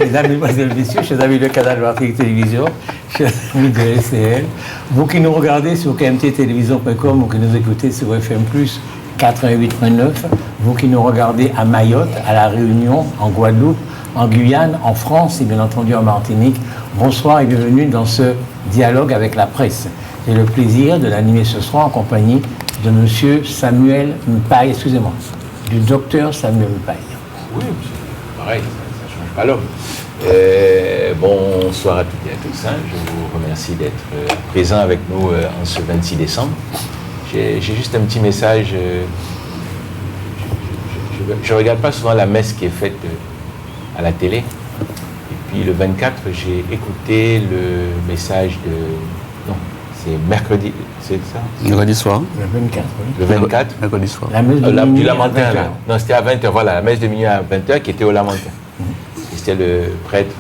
Mesdames, Mesdemoiselles, Messieurs, chers amis de Canal Martinique Télévision, chers amis de SCL, vous qui nous regardez sur kmttélévision.com ou qui nous écoutez sur FM+, 88.9, vous qui nous regardez à Mayotte, à La Réunion, en Guadeloupe, en Guyane, en France et bien entendu en Martinique, bonsoir et bienvenue dans ce dialogue avec la presse. J'ai le plaisir de l'animer ce soir en compagnie de monsieur Samuel Mpaye, excusez-moi, du docteur Samuel Mpaye. Oui, pareil, ça ne change pas l'homme. Bonsoir à toutes et à tous. Je vous remercie d'être présents avec nous en ce 26 décembre. J'ai juste un petit message. Je ne regarde pas souvent la messe qui est faite à la télé. Et puis le 24, j'ai écouté le message de... Non, c'est mercredi, c'est ça? Mercredi soir. Le 24, oui. Le 24. Mercredi soir. La messe de minuit du Lamentin, à 20h. là. Non, c'était à 20h, voilà, la messe de minuit à 20h qui était au Lamentin. Et c'était le prêtre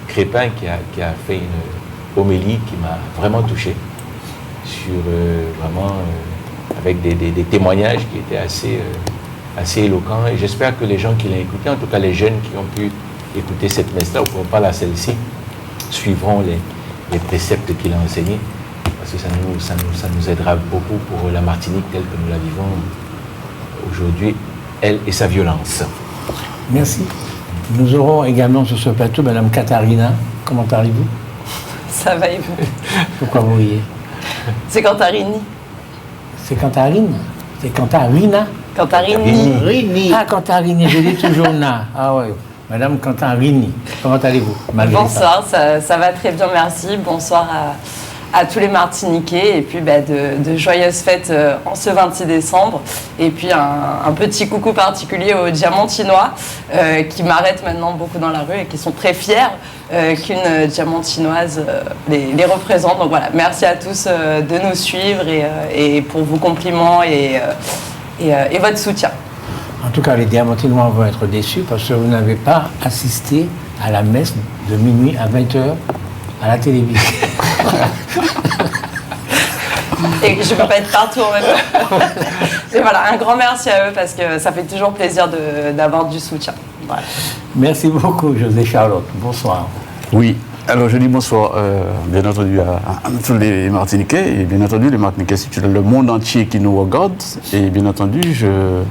Crépin qui a fait une homélie qui m'a vraiment touché, sur vraiment, avec des témoignages qui étaient assez éloquents. Et j'espère que les gens qui l'ont écouté, en tout cas les jeunes qui ont pu écouter cette messe-là, ou pas la celle-ci, suivront les préceptes qu'il a enseignés. Parce que ça nous aidera beaucoup pour la Martinique telle que nous la vivons aujourd'hui, elle et sa violence. Merci. Nous aurons également sur ce plateau Madame Katharina. Comment allez-vous? Ça va et vous? Pourquoi vous riez? C'est Cantarini. C'est Cantarine? C'est Cantarina? Cantarini. Rini. Ah, Cantarini, je dis toujours na. Ah ouais. Madame Cantarini, comment allez-vous? Bonsoir, ça va très bien, merci. Bonsoir à tous les Martiniquais et puis de joyeuses fêtes en ce 26 décembre. Et puis un petit coucou particulier aux Diamantinois qui m'arrêtent maintenant beaucoup dans la rue et qui sont très fiers qu'une Diamantinoise les représente. Donc voilà, merci à tous de nous suivre et pour vos compliments et votre soutien. En tout cas, les Diamantinois vont être déçus parce que vous n'avez pas assisté à la messe de minuit à 20h à la télévision. Et je ne peux pas être partout en même temps. Et voilà, un grand merci à eux parce que ça fait toujours plaisir d'avoir du soutien. Voilà. Merci beaucoup, José Charlotte. Bonsoir. Oui, alors je dis bonsoir, bien entendu, à tous les Martiniquais, et bien entendu, les Martiniquais situés dans le monde entier qui nous regardent, et bien entendu, je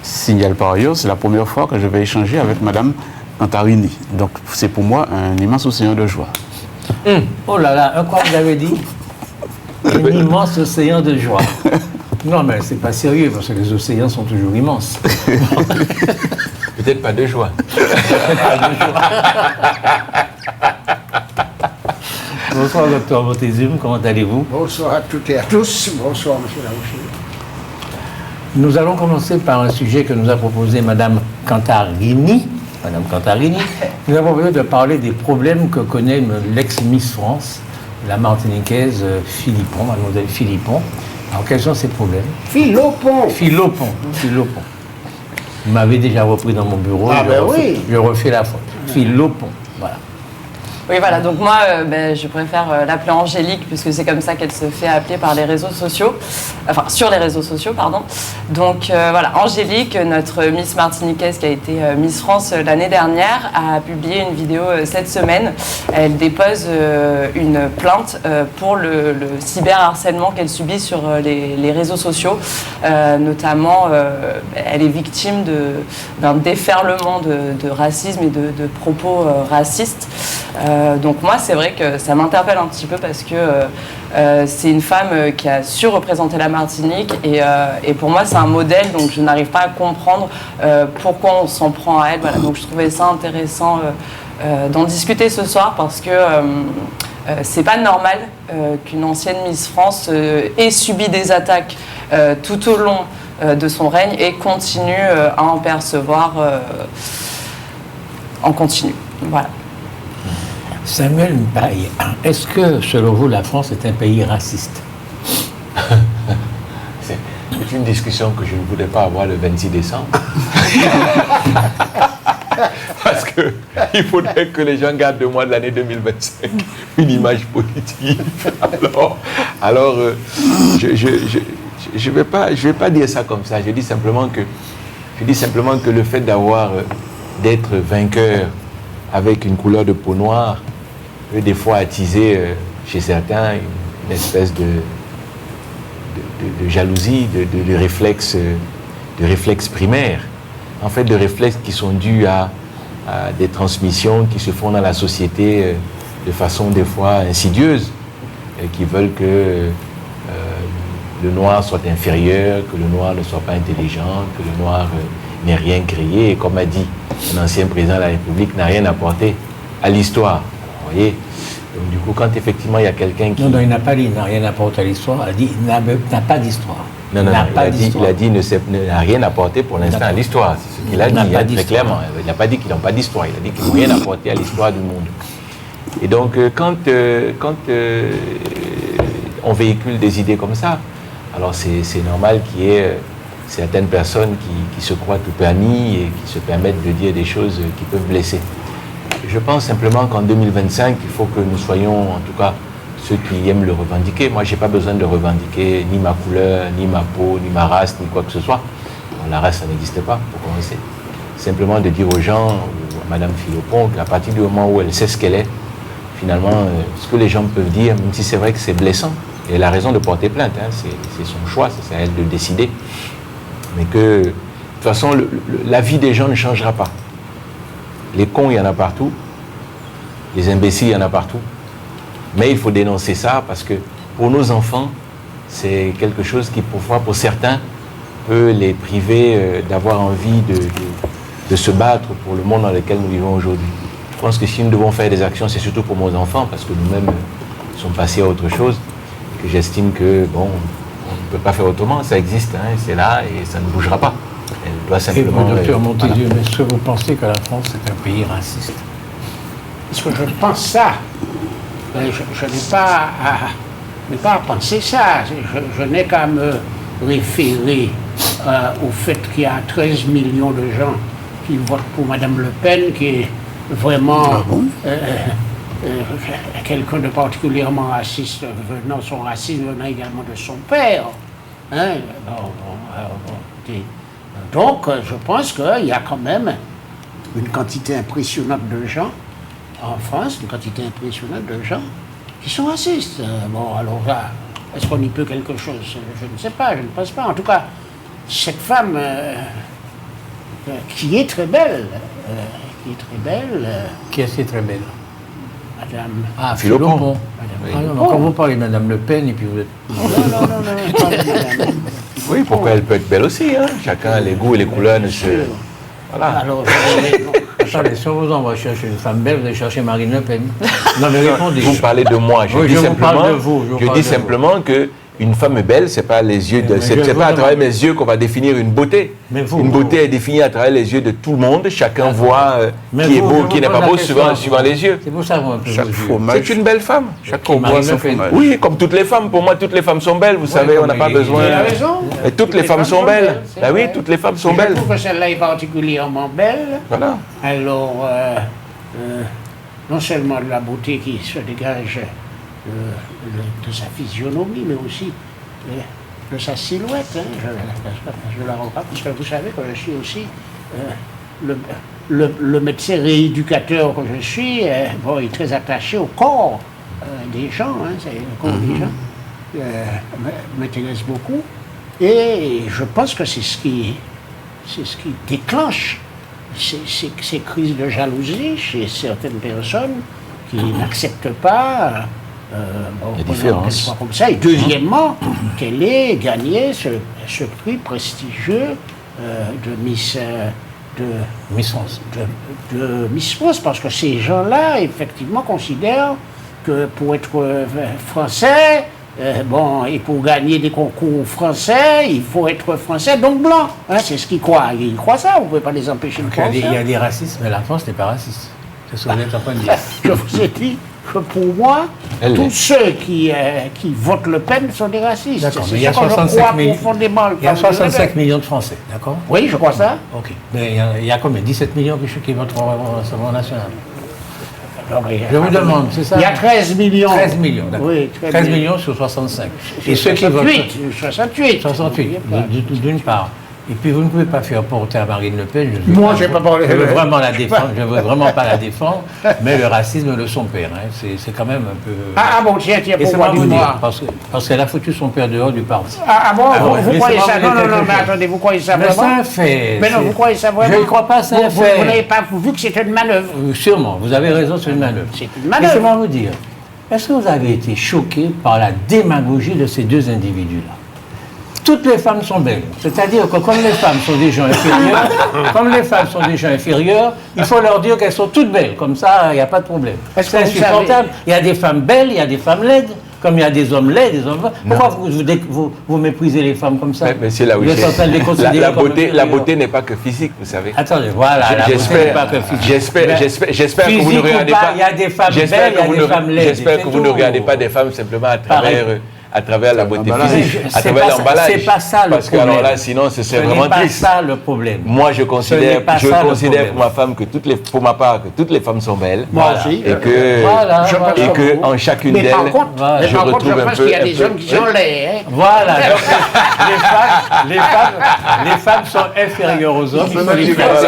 signale par ailleurs, c'est la première fois que je vais échanger avec Madame Cantarini. Donc, c'est pour moi un immense océan de joie. Oh là là, quoi vous avez dit? Un immense océan de joie. Non, mais c'est pas sérieux, parce que les océans sont toujours immenses. Peut-être pas de joie. Bonsoir, docteur Montezum, comment allez-vous? Bonsoir à toutes et à tous. Bonsoir, monsieur Larouche. Nous allons commencer par un sujet que nous a proposé Madame Cantarini. Madame Cantarini, nous avons proposé de parler des problèmes que connaît l'ex-Miss France, la Martiniquaise Philippon, mademoiselle Philippon. Alors, quels sont ces problèmes? Philopon. Philopon. Vous m'avez déjà repris dans mon bureau. Je refais la faute. Philopon, voilà. Oui, voilà, donc moi, je préfère l'appeler Angélique, puisque c'est comme ça qu'elle se fait appeler par les réseaux sociaux, enfin, sur les réseaux sociaux, pardon. Donc, voilà, Angélique, notre Miss Martiniquaise qui a été Miss France l'année dernière, a publié une vidéo cette semaine. Elle dépose une plainte pour le cyberharcèlement qu'elle subit sur les réseaux sociaux. Notamment, elle est victime d'un déferlement de racisme et de propos racistes. Donc moi, c'est vrai que ça m'interpelle un petit peu parce que c'est une femme qui a su représenter la Martinique et pour moi, c'est un modèle, donc je n'arrive pas à comprendre pourquoi on s'en prend à elle. Voilà. Donc je trouvais ça intéressant d'en discuter ce soir parce que c'est pas normal qu'une ancienne Miss France ait subi des attaques tout au long de son règne et continue à en percevoir en continu. Voilà. Samuel Mpaye, est-ce que, selon vous, la France est un pays raciste? C'est une discussion que je ne voulais pas avoir le 26 décembre. Parce qu'il faudrait que les gens gardent de moi de l'année 2025 une image positive. Alors je vais pas dire ça comme ça. Je dis simplement que le fait d'être vainqueur avec une couleur de peau noire peut des fois attiser chez certains une espèce de jalousie, de réflexes primaires. En fait, de réflexes qui sont dus à des transmissions qui se font dans la société de façon des fois insidieuse, et qui veulent que le noir soit inférieur, que le noir ne soit pas intelligent, que le noir n'ait rien créé, et comme a dit un ancien président de la République, n'a rien apporté à l'histoire. Vous voyez? Donc du coup, quand effectivement il y a quelqu'un qui... Non, il n'a pas dit il n'a rien apporté à l'histoire, il a dit il n'a pas d'histoire. Non, il a dit n'a rien apporté pour l'instant à l'histoire. C'est ce qu'il a dit, très clairement. Il n'a pas dit qu'ils n'ont pas d'histoire, il a dit qu'ils n'ont rien apporté à l'histoire du monde. Et donc, quand on véhicule des idées comme ça, alors c'est normal qu'il y ait certaines personnes qui se croient tout permis et qui se permettent de dire des choses qui peuvent blesser. Je pense simplement qu'en 2025, il faut que nous soyons, en tout cas, ceux qui aiment le revendiquer. Moi, je n'ai pas besoin de revendiquer ni ma couleur, ni ma peau, ni ma race, ni quoi que ce soit. Bon, la race, ça n'existe pas, pour commencer. Simplement de dire aux gens, ou à Mme Philopon, qu'à partir du moment où elle sait ce qu'elle est, finalement, ce que les gens peuvent dire, même si c'est vrai que c'est blessant, et elle a raison de porter plainte, hein, c'est son choix, c'est à elle de décider. Mais que, de toute façon, la vie des gens ne changera pas. Les cons, il y en a partout. Les imbéciles, il y en a partout. Mais il faut dénoncer ça parce que pour nos enfants, c'est quelque chose qui, parfois, pour certains, peut les priver d'avoir envie de se battre pour le monde dans lequel nous vivons aujourd'hui. Je pense que si nous devons faire des actions, c'est surtout pour nos enfants parce que nous-mêmes sommes passés à autre chose. Et que j'estime que, bon, on ne peut pas faire autrement. Ça existe, hein, c'est là et ça ne bougera pas. Elle doit simplement... Et docteur Montesieux, voilà. Est-ce que vous pensez que la France est un pays raciste? Est-ce que je pense ça? Je n'ai pas à penser ça. Je n'ai qu'à me référer au fait qu'il y a 13 millions de gens qui votent pour Mme Le Pen, qui est vraiment quelqu'un de particulièrement raciste, son racisme venant également de son père. Hein? Donc, je pense qu'il y a quand même une quantité impressionnante de gens en France, une quantité impressionnante de gens qui sont racistes. Bon, alors là, est-ce qu'on y peut quelque chose? Je ne sais pas, je ne pense pas. En tout cas, cette femme qui est très belle, Qui est très belle? Madame... Ah, Philopon. Madame Ah, non, quand vous parlez de Mme Le Pen, et puis vous êtes... Non. Oui, pourquoi elle peut être belle aussi, hein? Chacun, les goûts et les couleurs ne se... Voilà. Alors, Attendez, si on vous envoie chercher une femme belle, vous allez chercher Marine Le Pen. Non, mais répondez. Vous parlez de moi. Oui, je vous parle de vous. Je dis simplement que une femme belle, c'est pas les yeux de, c'est pas à travers mes yeux qu'on va définir une beauté. Une beauté est définie à travers les yeux de tout le monde. Chacun voit qui est beau, qui n'est pas beau, suivant les yeux. C'est pour ça qu'on C'est une belle femme. Chacun voit son fromage. Oui, comme toutes les femmes. Pour moi, toutes les femmes sont belles. Vous savez, on n'a pas besoin. il a raison. Et toutes les femmes sont belles. Bah oui, toutes les femmes sont belles. Je trouve que celle-là est particulièrement belle. Voilà. Alors, non seulement de la beauté qui se dégage de sa physionomie, mais aussi de sa silhouette. Hein. Je la remarque parce que vous savez que je suis aussi le médecin rééducateur que je suis, bon, est très attaché au corps des gens. Hein, c'est le corps des gens m'intéresse beaucoup. Et je pense que c'est ce qui déclenche ces crises de jalousie chez certaines personnes qui n'acceptent pas la différence. qu'elle soit comme ça. Et deuxièmement, qu'elle ait gagné ce prix prestigieux de Miss France. De Miss France, parce que ces gens-là, effectivement, considèrent que pour être français, et pour gagner des concours français, il faut être français, donc blanc. Hein, c'est ce qu'ils croient. Ils croient ça, vous ne pouvez pas les empêcher de croire ça. Il y a des racistes, mais la France n'est pas raciste. C'est ce que vous êtes en train de dire. Je vous ai dit que pour moi, tous ceux qui votent Le Pen sont des racistes. D'accord, mais il y a 65 millions de Français, d'accord? Oui, je crois ça. Ok. Mais il y a combien? 17 millions qui votent au Rassemblement national. Je vous demande, c'est ça? Il y a 13 millions. 13 millions, d'accord. Oui, 13 millions sur 65. Et ceux qui votent... 68. 68, d'une part. Et puis vous ne pouvez pas faire porter à Marine Le Pen. Moi, je ne vais pas parler. Je veux vraiment la défendre. Je veux vraiment pas la défendre. Mais le racisme de son père, hein, c'est quand même un peu. Ah bon, tiens, Laissez-moi pourquoi vous dis-moi. dire, parce qu'elle a foutu son père dehors du parti. Ah bon, vous croyez ça? laissez-moi vous dire Non, quelque mais chose. attendez, vous croyez ça Mais vraiment? c'est un fait. Mais non, vous croyez ça vraiment? Je ne crois pas, c'est un Vous fait. n'avez pas vu que c'était une manœuvre. Sûrement, vous avez raison, c'est une manœuvre. C'est une manœuvre. Laissez-moi vous dire, est-ce que vous avez été choqué par la démagogie de ces deux individus-là? Toutes les femmes sont belles. C'est-à-dire que comme les femmes sont des gens inférieurs, il faut leur dire qu'elles sont toutes belles. Comme ça, il n'y a pas de problème. Est-ce C'est que vous insupportable. Il y a des femmes belles, il y a des femmes laides. Comme il y a des hommes laids, des hommes... Pourquoi vous méprisez les femmes comme ça? Mais c'est là où vous êtes en train de les considérer la comme beauté inférieurs. n'est pas que physique, vous savez. Attendez, voilà, la beauté n'est pas que physique. J'espère que vous ne Physique ou regardez pas, pas. il y a des femmes belles, il y a des femmes laides. J'espère que c'est vous ne tout. regardez pas des femmes simplement à travers la beauté l'emballage. physique, à C'est travers pas ça- l'emballage. c'est pas ça le Parce que problème. alors là, sinon, ce serait Ce vraiment n'est pas triste. ça le problème. Moi, je Ce n'est considère, pas ça, le problème. pour ma femme que pour ma part, que toutes les femmes sont belles. Moi aussi. Et que, Voilà, Je voilà. et que en chacune Mais d'elles, par contre, voilà. je je retrouve un pense peu. qu'il y a des hommes qui sont laids. Hein. Voilà, donc les femmes sont inférieures aux hommes. Il faut les Voilà. classer.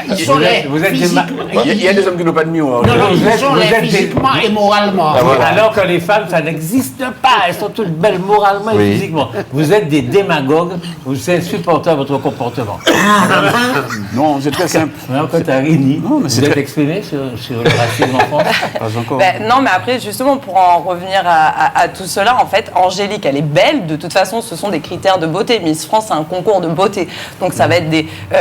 Ils sont laids. Vous êtes des physiquement. Il y a des hommes qui n'ont pas de miroir. Non, non, Vous ils êtes- sont vous laids êtes des- physiquement et moralement. Ah, voilà. Alors que les femmes, ça n'existe pas. Elles sont toutes belles moralement et Oui. physiquement. Vous êtes des démagogues. Vous êtes insupportable votre comportement. Non, c'est très simple. Alors que Tarini, Non, mais vous c'est êtes très- exprimé sur le racisme en France. Pas encore. Ben, non, mais après, justement, pour en revenir à tout cela, en fait, Angélique, elle est belle. De toute façon, ce sont des critères de beauté. Miss France, c'est un concours de beauté. Donc, ça va être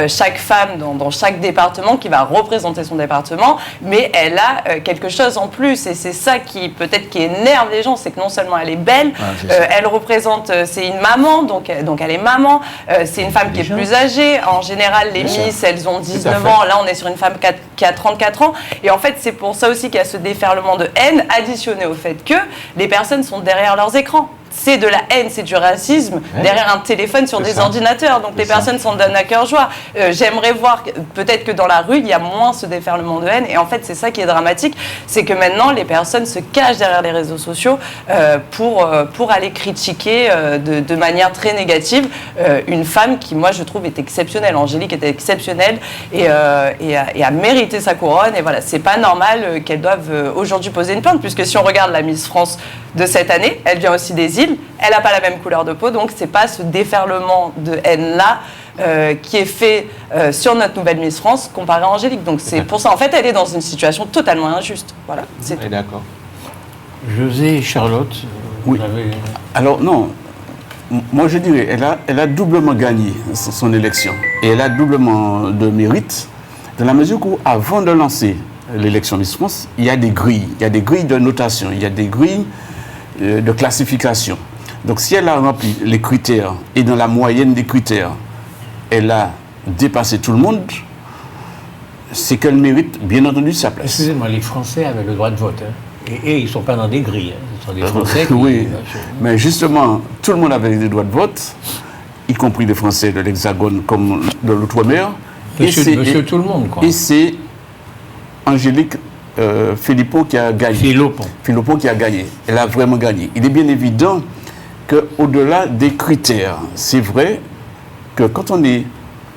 chaque femme dans chaque département qui va représenter son département, mais elle a quelque chose en plus. Et c'est ça qui, peut-être, qui énerve les gens, c'est que non seulement elle est belle, elle représente, c'est une maman, donc elle est maman. C'est une femme qui est plus âgée. En général, les Miss, elles ont 19 ans. Là, on est sur une femme qui a 34 ans. Et en fait, c'est pour ça aussi qu'il y a ce déferlement de haine additionné au fait que les personnes sont derrière leurs écrans. C'est de la haine, c'est du racisme derrière un téléphone sur des ordinateurs. Donc les personnes s'en donnent à cœur joie. J'aimerais voir, peut-être que dans la rue, il y a moins ce déferlement de haine. Et en fait, c'est ça qui est dramatique, c'est que maintenant, les personnes se cachent derrière les réseaux sociaux pour aller critiquer de manière très négative une femme qui, moi, je trouve, est exceptionnelle. Angélique était exceptionnelle et a mérité sa couronne. Et voilà, c'est pas normal qu'elle doive aujourd'hui poser une plainte, puisque si on regarde la Miss France de cette année, elle vient aussi des îles, elle n'a pas la même couleur de peau, donc c'est pas ce déferlement de haine-là qui est fait sur notre nouvelle Miss France comparé à Angélique. Donc c'est pour ça, en fait, elle est dans une situation totalement injuste. Voilà, c'est tout. D'accord. José et Charlotte, Oui. vous avez... Alors non, moi je dirais, elle a doublement gagné son élection. Et elle a doublement de mérite, dans la mesure où, avant de lancer l'élection Miss France, il y a des grilles. Il y a des grilles de notation, il y a des grilles de classification. Donc si elle a rempli les critères, et dans la moyenne des critères, elle a dépassé tout le monde, c'est qu'elle mérite, bien entendu, sa place. Excusez-moi, les Français avaient le droit de vote. Hein. Et ils ne sont pas dans des grilles. Hein. Ce sont des Français qui... Oui, mais justement, tout le monde avait des droits de vote, y compris les Français de l'Hexagone comme de l'Outre-mer. Monsieur tout le monde, quoi. Et c'est Angélique Philippon qui a gagné. Philippon qui a gagné. Elle a vraiment gagné. Il est bien évident qu'au-delà des critères, c'est vrai que quand on est,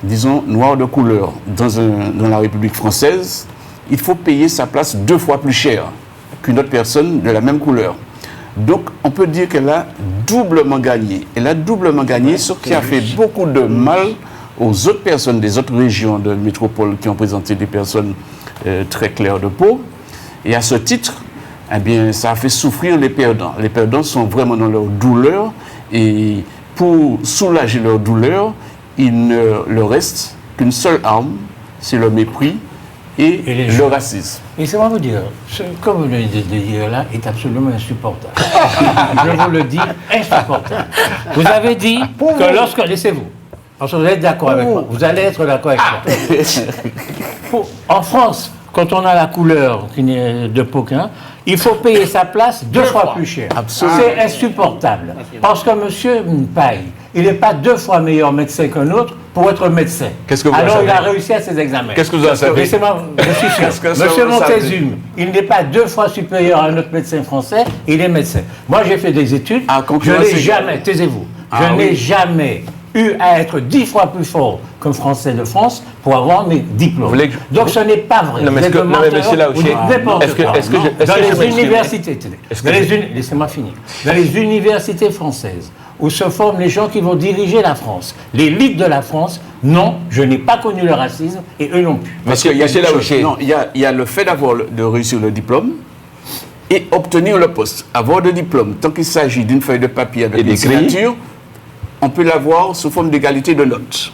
disons, noir de couleur dans la République française, il faut payer sa place 2 fois plus cher qu'une autre personne de la même couleur. Donc, on peut dire qu'elle a doublement gagné. Elle a doublement gagné, ce qui a fait beaucoup de mal aux autres personnes des autres régions de métropole qui ont présenté des personnes très claires de peau. Et à ce titre, eh bien, ça a fait souffrir les perdants. Les perdants sont vraiment dans leur douleur et pour soulager leur douleur, il ne leur reste qu'une seule arme, c'est le mépris et le racisme. Et ça va vous dire, ce que vous venez de dire là est absolument insupportable. Je vous le dis, insupportable. Vous avez dit que lorsque... Laissez-vous. Parce que vous êtes d'accord avec moi. Vous allez être d'accord avec moi. En France, quand on a la couleur de peau, il faut payer sa place 2 fois plus cher. Absolument. C'est insupportable. Parce que M. Mpaye, il n'est pas 2 fois meilleur médecin qu'un autre pour être médecin. Qu'est-ce que vous en Alors il a savez? réussi à ses examens. Qu'est-ce que vous en savez? Laissez-moi, je suis sûr. Qu'est-ce que ça Monsieur vous Montezuma, il n'est pas 2 fois supérieur à un autre médecin français, il est médecin. Moi j'ai fait des études, je n'ai jamais, taisez-vous, je n'ai jamais eu à être 10 fois plus fort qu'un Français de France pour avoir mes diplômes. Donc ce n'est pas vrai. Non, mais Vous êtes un menteur, monsieur Laouché, vous dites n'importe quoi. Dans les universités, laissez-moi finir. Dans les universités françaises, où se forment les gens qui vont diriger la France, l'élite de la France, non, je n'ai pas connu le racisme et eux non plus. Monsieur Laouché. Non, il y a le fait de réussir le diplôme et obtenir le poste. Avoir le diplôme, tant qu'il s'agit d'une feuille de papier avec une signature, on peut l'avoir sous forme d'égalité de notes.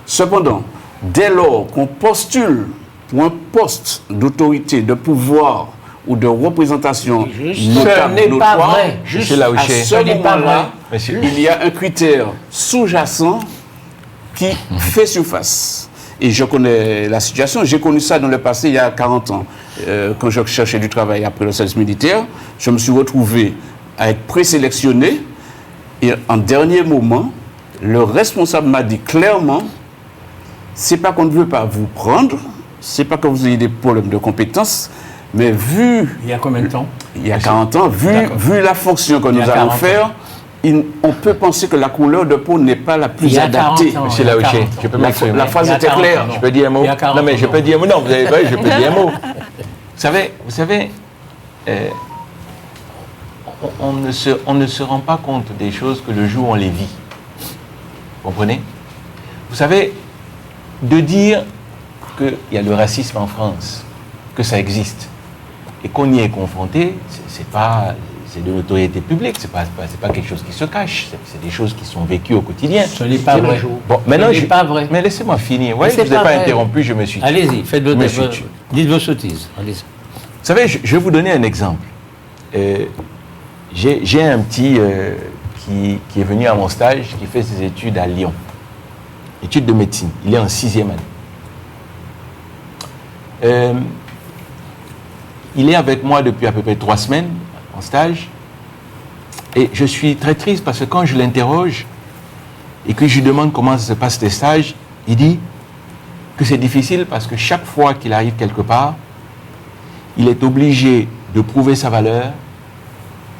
Cependant, dès lors qu'on postule pour un poste d'autorité, de pouvoir ou de représentation notable, ce n'est pas vrai. À ce moment-là, il y a un critère sous-jacent qui fait surface. Et je connais la situation, j'ai connu ça dans le passé il y a 40 ans. Quand je cherchais du travail après le service militaire, je me suis retrouvé à être présélectionné. Et en dernier moment, le responsable m'a dit clairement, c'est pas qu'on ne veut pas vous prendre, c'est pas que vous ayez des problèmes de compétences, mais vu... Il y a combien de temps? Il y a 40 ans, vu la fonction que nous allons faire, on peut penser que la couleur de peau n'est pas la plus adaptée. Monsieur Laouché, je peux m'exprimer. La phrase était claire. Je peux dire un mot? Non, mais je peux dire un mot. Non, vous avez pas, je peux dire un mot. Vous savez, on ne se rend pas compte des choses que le jour où on les vit. Vous comprenez? Vous savez, de dire qu'il y a le racisme en France, que ça existe, et qu'on y est confronté, c'est de l'autorité publique, c'est pas quelque chose qui se cache, c'est des choses qui sont vécues au quotidien. Ce n'est pas vrai. Bon, maintenant, ce n'est pas vrai. Mais laissez-moi finir. Ouais, je ne vous ai pas interrompu, je me suis tué. Allez-y, dites vos sottises. Allez-y. Vous savez, je vais vous donner un exemple. J'ai un petit qui est venu à mon stage, qui fait ses études à Lyon. Études de médecine. Il est en 6e année. Il est avec moi depuis à peu près 3 semaines en stage. Et je suis très triste parce que quand je l'interroge et que je lui demande comment ça se passe tes stages, il dit que c'est difficile parce que chaque fois qu'il arrive quelque part, il est obligé de prouver sa valeur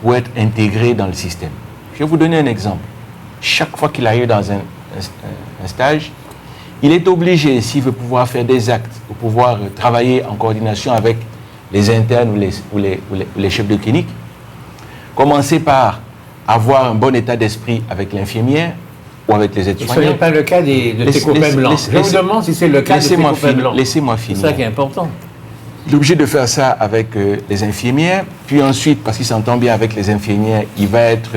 pour être intégré dans le système. Je vais vous donner un exemple. Chaque fois qu'il arrive dans un stage, il est obligé, s'il veut pouvoir faire des actes, ou pouvoir travailler en coordination avec les internes ou les chefs de clinique, commencer par avoir un bon état d'esprit avec l'infirmière ou avec les aides-soignants. Ce n'est pas le cas de tes copains blancs. Je vous demande si c'est le cas de tes copains blancs. Laissez-moi finir. C'est ça qui est important. Il est obligé de faire ça avec les infirmières, puis ensuite, parce qu'il s'entend bien avec les infirmières, il va être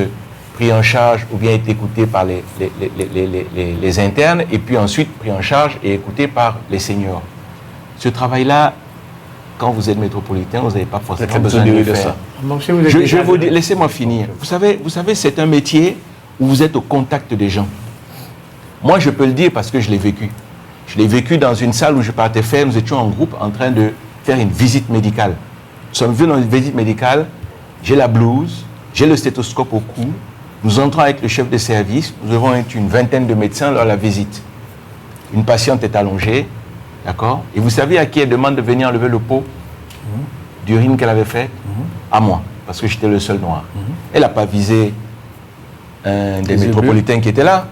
pris en charge ou bien être écouté par les internes, et puis ensuite pris en charge et écouté par les seniors. Ce travail-là, quand vous êtes métropolitain, vous n'avez pas forcément besoin de le faire. Je vais vous dire, laissez-moi finir. Vous savez, c'est un métier où vous êtes au contact des gens. Moi, je peux le dire parce que je l'ai vécu. Je l'ai vécu dans une salle où je partais faire, nous étions en groupe en train de faire une visite médicale. Nous sommes venus dans une visite médicale, j'ai la blouse, j'ai le stéthoscope au cou, nous entrons avec le chef de service, nous devons être une vingtaine de médecins lors de la visite. Une patiente est allongée, d'accord? Et vous savez à qui elle demande de venir enlever le pot d'urine qu'elle avait fait? À moi, parce que j'étais le seul noir. Elle n'a pas visé un des métropolitains qui était là,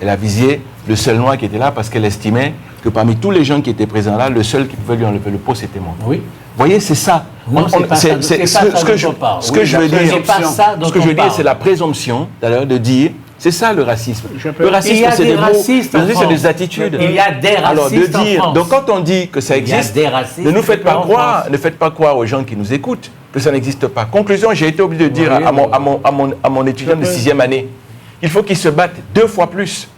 elle a visé le seul noir qui était là parce qu'elle estimait que parmi tous les gens qui étaient présents là, le seul qui pouvait lui enlever le pot, c'était moi. Oui. Vous voyez, c'est ça. Non, ce que je veux dire, c'est la présomption, d'ailleurs, de dire, c'est ça le racisme. Le racisme, c'est des mots, c'est des attitudes. Il y a des racistes. Alors, de dire, donc quand on dit que ça existe, ne nous faites pas croire aux gens qui nous écoutent que ça n'existe pas. Conclusion, j'ai été obligé de dire à mon étudiant de 6e année, il faut qu'il se batte 2 fois plus,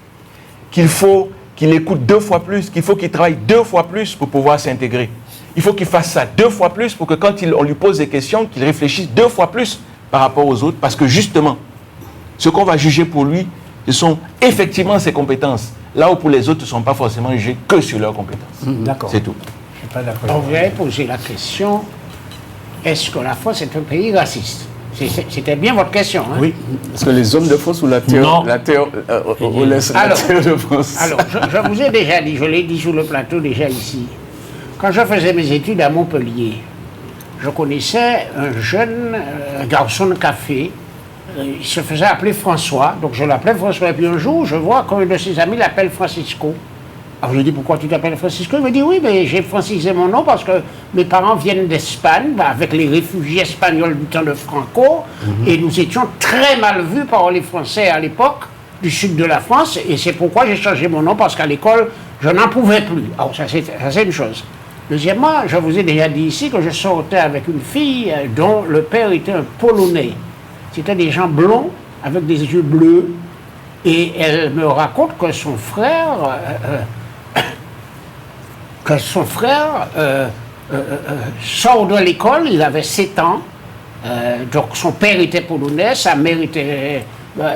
qu'il faut qu'il écoute 2 fois plus, qu'il faut qu'il travaille 2 fois plus pour pouvoir s'intégrer. Il faut qu'il fasse ça 2 fois plus pour que quand on lui pose des questions, qu'il réfléchisse 2 fois plus par rapport aux autres, parce que justement, ce qu'on va juger pour lui, ce sont effectivement ses compétences. Là où pour les autres, ne sont pas forcément jugés que sur leurs compétences. D'accord. C'est tout. Je suis pas d'accord. On vient poser la question, est-ce que la France est un pays raciste? C'était bien votre question. Hein? Oui. Est-ce que les hommes de France ou la terre de France? Alors, je vous ai déjà dit, je l'ai dit sur le plateau déjà ici. Quand je faisais mes études à Montpellier, je connaissais un jeune garçon de café il se faisait appeler François, donc je l'appelais François. Et puis un jour, je vois qu'un de ses amis l'appelle Francisco. Alors je lui dis, pourquoi tu t'appelles Francisco? Il me dit, oui, mais j'ai francisé mon nom parce que mes parents viennent d'Espagne, avec les réfugiés espagnols du temps de Franco, et nous étions très mal vus par les Français à l'époque, du sud de la France, et c'est pourquoi j'ai changé mon nom, parce qu'à l'école, je n'en pouvais plus. Alors ça c'est une chose. Deuxièmement, je vous ai déjà dit ici que je sortais avec une fille dont le père était un Polonais. C'était des gens blonds, avec des yeux bleus, et elle me raconte que son frère... sort de l'école, il avait 7 ans, donc son père était polonais, sa mère était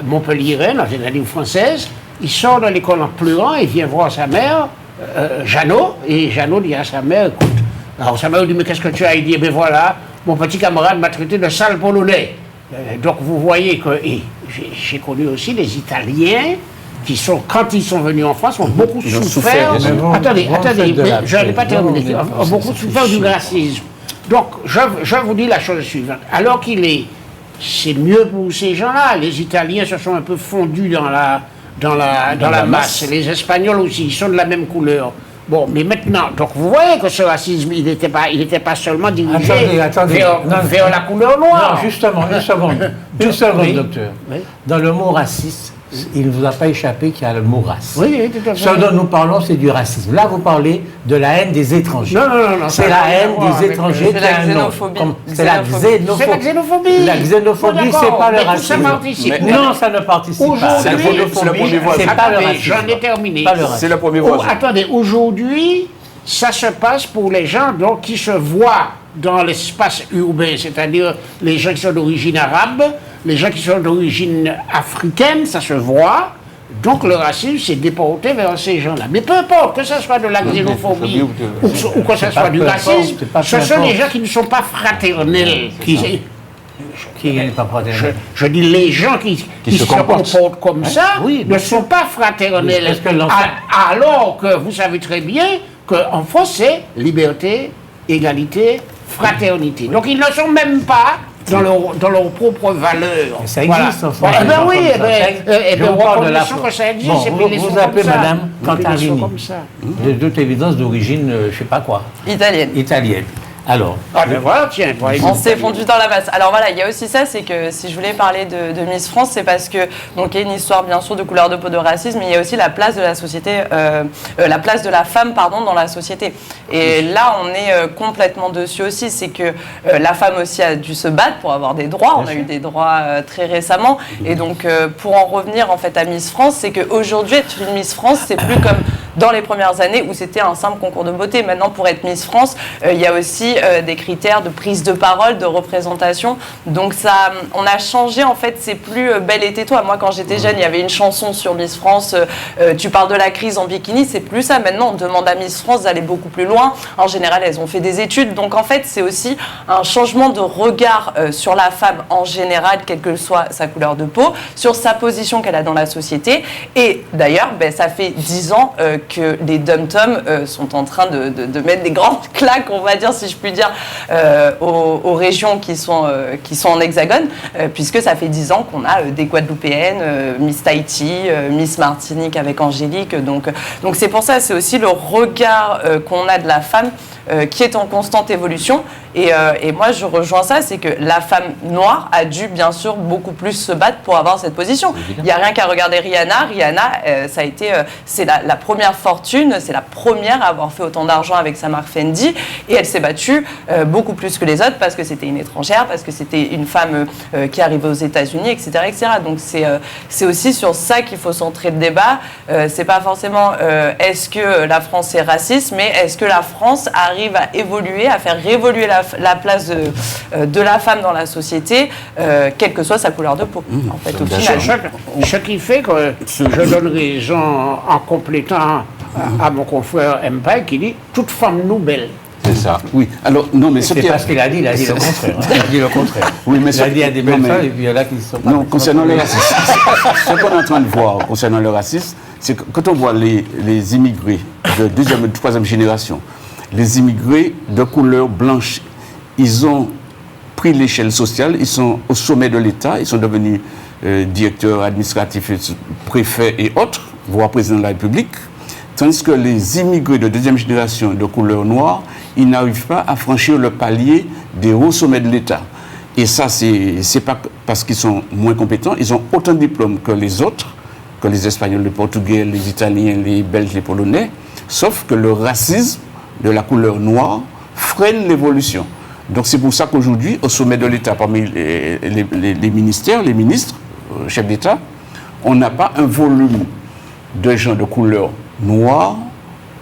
montpelliéraine, c'est-à-dire française. Il sort de l'école en pleurant, il vient voir sa mère, Jeannot, et Jeannot dit à sa mère, écoute, alors sa mère dit, mais qu'est-ce que tu as? Il dit, ben voilà, mon petit camarade m'a traité de sale polonais. Donc vous voyez que, et j'ai connu aussi des Italiens, qui sont, quand ils sont venus en France, ont beaucoup souffert. Attendez, je n'ai pas terminé. Ont beaucoup souffert du racisme. Donc, je vous dis la chose suivante. Alors c'est mieux pour ces gens-là. Les Italiens se sont un peu fondus dans la masse. Les Espagnols aussi, ils sont de la même couleur. Bon, mais maintenant, donc vous voyez que ce racisme, il n'était pas seulement dirigé vers la couleur noire. Non, justement, une seconde, docteur. Oui. Dans le mot raciste, il ne vous a pas échappé qu'il y a le mot race. Oui, tout à fait. Ce dont nous parlons, c'est du racisme. Là, vous parlez de la haine des étrangers. Non. C'est la haine des étrangers qui a un nom. C'est la xénophobie. La xénophobie, c'est pas le racisme. Non, ça ne participe pas. C'est pas le racisme. J'en ai terminé. C'est le premier voisin. Attendez, aujourd'hui, ça se passe pour les gens donc, qui se voient dans l'espace urbain, c'est-à-dire les gens qui sont d'origine arabe, les gens qui sont d'origine africaine, ça se voit. Donc le racisme s'est déporté vers ces gens-là. Mais peu importe, que ce soit de la xénophobie ou que ce soit du racisme, ce sont des gens qui ne sont pas fraternels. Qui n'est pas fraternel. Je dis les gens qui se comportent comme ça ne sont pas fraternels. Alors que vous savez très bien qu'en France, c'est liberté, égalité, fraternité. Donc ils ne sont même pas dans leur propre valeur. Ça existe en France. Reconnaissons que ça existe. Vous appelez Madame Cantarini, de toute évidence d'origine, je ne sais pas quoi. Italienne. Alors, voilà, tiens, on s'est fondu dans la masse. Alors voilà, il y a aussi ça, c'est que si je voulais parler de Miss France, c'est parce que donc il y a une histoire bien sûr de couleur de peau, de racisme, mais il y a aussi la place de la société, la place de la femme, pardon, dans la société. Et là, on est complètement dessus aussi. C'est que la femme aussi a dû se battre pour avoir des droits. On a eu des droits très récemment. Et donc, pour en revenir en fait à Miss France, c'est qu'aujourd'hui, être une Miss France, c'est plus comme dans les premières années où c'était un simple concours de beauté. Maintenant, pour être Miss France, il y a aussi des critères de prise de parole, de représentation. Donc ça, on a changé en fait, c'est plus belle et tais-toi. Moi quand j'étais jeune, il y avait une chanson sur Miss France, tu parles de la crise en bikini, c'est plus ça. Maintenant on demande à Miss France d'aller beaucoup plus loin. En général elles ont fait des études, donc en fait c'est aussi un changement de regard sur la femme en général, quelle que soit sa couleur de peau, sur sa position qu'elle a dans la société. Et d'ailleurs, ça fait 10 ans que les dom-toms sont en train de mettre des grandes claques, on va dire, si je puis dire, aux régions qui sont en hexagone, puisque ça fait 10 ans qu'on a des Guadeloupéennes, Miss Tahiti, Miss Martinique avec Angélique. Donc c'est pour ça, c'est aussi le regard qu'on a de la femme qui est en constante évolution. Et moi, je rejoins ça, c'est que la femme noire a dû, bien sûr, beaucoup plus se battre pour avoir cette position. Il n'y a rien qu'à regarder Rihanna. Rihanna, ça a été, c'est la première fortune, c'est la première à avoir fait autant d'argent avec sa marque Fendi. Et elle s'est battue beaucoup plus que les autres parce que c'était une étrangère, parce que c'était une femme qui arrivait aux États-Unis, etc., etc. Donc c'est aussi sur ça qu'il faut centrer le débat. C'est pas forcément est-ce que la France est raciste, mais est-ce que la France arrive à évoluer, à faire réévoluer la place de la femme dans la société, quelle que soit sa couleur de peau. En fait, au final. Ce qui fait que je donne raison en complétant à mon confrère Empire qui dit « toute femme nous belle ». C'est ça. Oui, alors, non, mais c'est pas ce qu'il a dit, il a dit le contraire. Il a dit le contraire. Oui, mais il a dit à des belles femmes et puis il y en a qui sont pas. Non, concernant le racisme, ce qu'on est en train de voir concernant le racisme, c'est que quand on voit les immigrés de deuxième et troisième génération, les immigrés de couleur blanche, ils ont pris l'échelle sociale, ils sont au sommet de l'État, ils sont devenus directeurs administratifs, préfets et autres, voire président de la République, tandis que les immigrés de deuxième génération de couleur noire, ils n'arrivent pas à franchir le palier des hauts sommets de l'État. Et ça, c'est pas parce qu'ils sont moins compétents, ils ont autant de diplômes que les autres, que les Espagnols, les Portugais, les Italiens, les Belges, les Polonais, sauf que le racisme de la couleur noire freine l'évolution. Donc c'est pour ça qu'aujourd'hui, au sommet de l'État, parmi les ministères, les ministres, chefs d'État, on n'a pas un volume de gens de couleur noire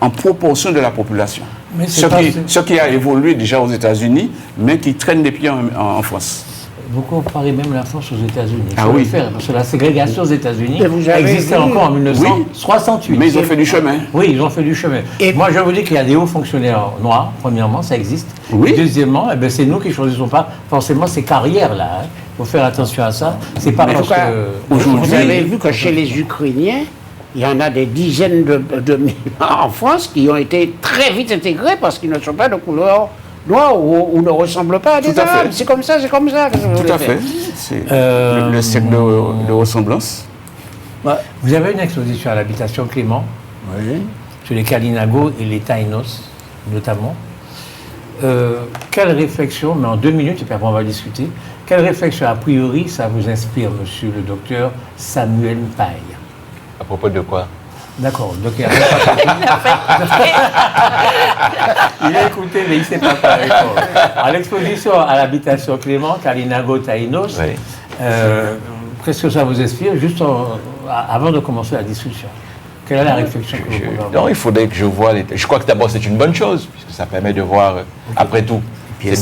en proportion de la population. Mais Ce qui a évolué déjà aux États-Unis, mais qui traîne des pieds en France. Vous comparez même la France aux États-Unis. Ah faut oui. le faire, parce que la ségrégation aux États-Unis Mais vous avez existait vu- encore en 1968. Mais ils ont fait du chemin. Oui, ils ont fait du chemin. Et- Moi, je vous dis qu'il y a des hauts fonctionnaires noirs, premièrement, ça existe. Oui. Et deuxièmement, eh ben, c'est nous qui ne choisissons pas forcément ces carrières-là. Il faut faire attention à ça. C'est pas Mais en parce tout cas, que... vous avez vu que chez les Ukrainiens, il y en a des dizaines de milliers en France qui ont été très vite intégrés parce qu'ils ne sont pas de couleur noire ou ne ressemblent pas à des Tout à fait. Arabes. C'est comme ça, c'est comme ça. Qu'est-ce que vous Tout voulez à faire fait. C'est Euh, le siècle de ressemblance. Vous avez une exposition à l'habitation Clément, Oui. sur les Kalinago et les Taïnos, notamment. Quelle réflexion, mais en 2 minutes, et puis après on va discuter, quelle réflexion a priori ça vous inspire, monsieur le docteur Samuel Paille? À propos de quoi? D'accord, donc il a il a écouté, mais il ne sait pas quoi répondre. À l'exposition à l'habitation Clément, Kalinago Taïnos, Oui. qu'est-ce que ça vous inspire, juste avant de commencer la discussion? Quelle est la réflexion que vous pouvez avoir? Non, il faudrait que je voie les... Je crois que d'abord c'est une bonne chose, puisque ça permet de voir, après tout. C'est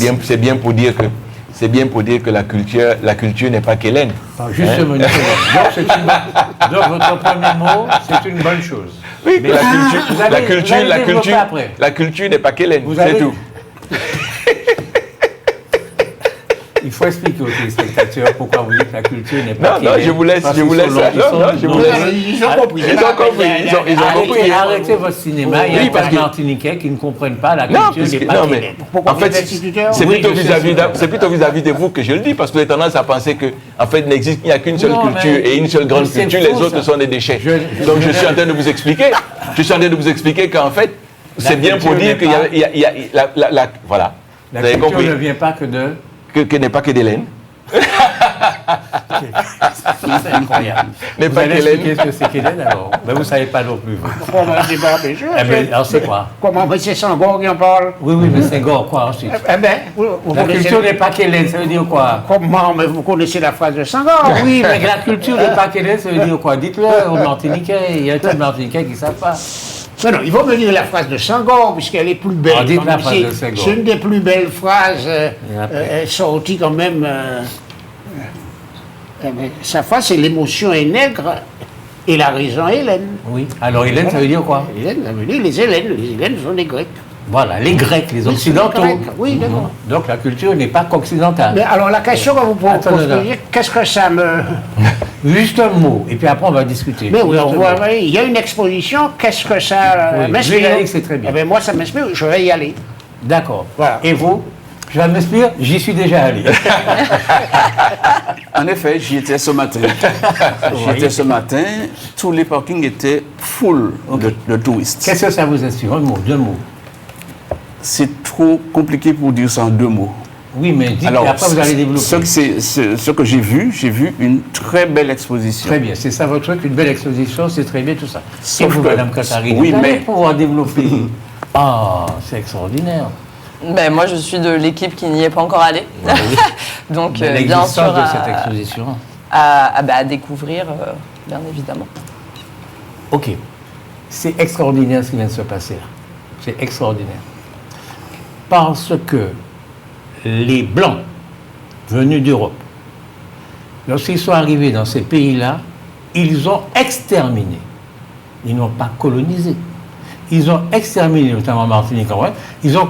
bien pour dire que la culture n'est pas qu'Hélène. Alors, justement, donc, donc votre premier mot, c'est une bonne chose. Oui, Mais que vous allez développer après. la culture n'est pas qu'Hélène, Vous c'est allez- tout. Il faut expliquer aux téléspectateurs pourquoi vous dites que la culture n'est pas Non, non, je vous laisse, Parce je vous qu'ils laisse sont ça. longs, Non, non, je vous laisse. Ils ont compris. Ils ont compris, ils ont compris. Arrêtez votre cinéma, il y a Oui, parce des que- Martiniquais qui ne comprennent pas la Non, culture parce n'est que- pas non, qu'elle mais est. Pourquoi en vous êtes fait, instituteur? Oui, je suis c'est plutôt vis-à-vis de vous que je le dis, parce que vous avez tendance à penser que, en fait, il n'y a qu'une seule Non, culture mais et une seule grande c'est culture, faux, les autres ça. sont des déchets. Donc, Je suis en train de vous expliquer. Je suis en train de vous expliquer qu'en fait, c'est bien pour culture dire qu'il y a voilà. La Vous avez culture compris ne vient pas que de... que n'est pas que d'Hélène, C'est incroyable. N'est Vous pas allez qu'Hélène. expliquer ce que c'est qu'Hélène alors? Mais vous ne savez pas non plus. vous. Comment on débat, bien sûr. Eh ben, alors c'est quoi? Comment mais c'est Senghor qui en parle? Oui, mais c'est gore, quoi ensuite? Eh bien, vous La connaissez- culture n'est pas qu'Hélène, ça veut dire quoi? Comment? Mais vous connaissez la phrase de Senghor? Oui, mais la culture n'est pas qu'Hélène, ça veut dire quoi? Dites-le aux Martiniquais, il y a tous les Martiniquais qui ne savent pas. Non, non, il faut me dire la phrase de Senghor, puisqu'elle est plus belle. Ah, dites quand la même. phrase C'est- de Senghor. C'est une des plus belles phrases Et après sorties quand même. Mais sa phrase, c'est l'émotion est nègre et la raison est Hélène. Oui. Alors Hélène, ça veut dire quoi? Hélène, ça veut dire les Hélènes. Les Hélènes sont des Grecs. Voilà, les Grecs, les Oui, Occidentaux. c'est les Grecs. Oui, d'accord. Donc la culture n'est pas qu'occidentale. Mais alors la question que vous Attends, posez, non. qu'est-ce que ça me... Juste un mot, et puis après on va discuter. Mais oui, Juste on un voit, mot. il y a une exposition, qu'est-ce que ça Oui, m'inspire? Julianique, c'est très bien. Eh ben, moi, ça m'inspire, je vais y aller. D'accord. Voilà. Et vous? Je m'inspire, j'y suis déjà allé. En effet, j'y étais ce matin. Tous les parkings étaient full de touristes. Qu'est-ce que ça vous inspire? Un mot, 2 mots. C'est trop compliqué pour dire ça en 2 mots. Oui, mais dites, et après vous allez développer. ce que j'ai vu une très belle exposition. Très bien, c'est ça votre truc, une belle exposition, c'est très bien tout ça. Sauf Et vous, que- Madame Katharine, oui, vous allez mais- pouvoir développer. Ah, c'est extraordinaire. Ben, moi, je suis de l'équipe qui n'y est pas encore allée. Donc, Mais bien l'existence sûr, de cette exposition. à découvrir, bien évidemment. Ok. C'est extraordinaire ce qui vient de se passer là. C'est extraordinaire. Parce que les Blancs venus d'Europe, lorsqu'ils sont arrivés dans ces pays-là, ils ont exterminé. Ils n'ont pas colonisé. Ils ont exterminé, notamment en Martinique, en vrai, ils ont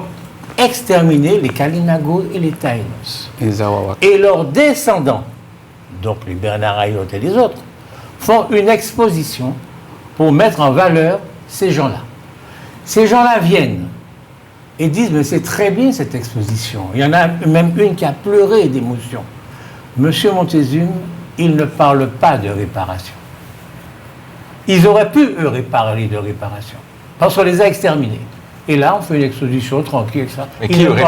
exterminé les Kalinago et les Taïnos. Et les Arawaks. Et leurs descendants, donc les Bernard Ayotte et les autres, font une exposition pour mettre en valeur ces gens-là. Ces gens-là viennent et disent, mais c'est très bien cette exposition. Il y en a même une qui a pleuré d'émotion. Monsieur Montezuma, il ne parle pas de réparation. Ils auraient pu, eux, parler de réparation, parce qu'on les a exterminés. Et là, on fait une exposition tranquille, ça. Mais qui aurait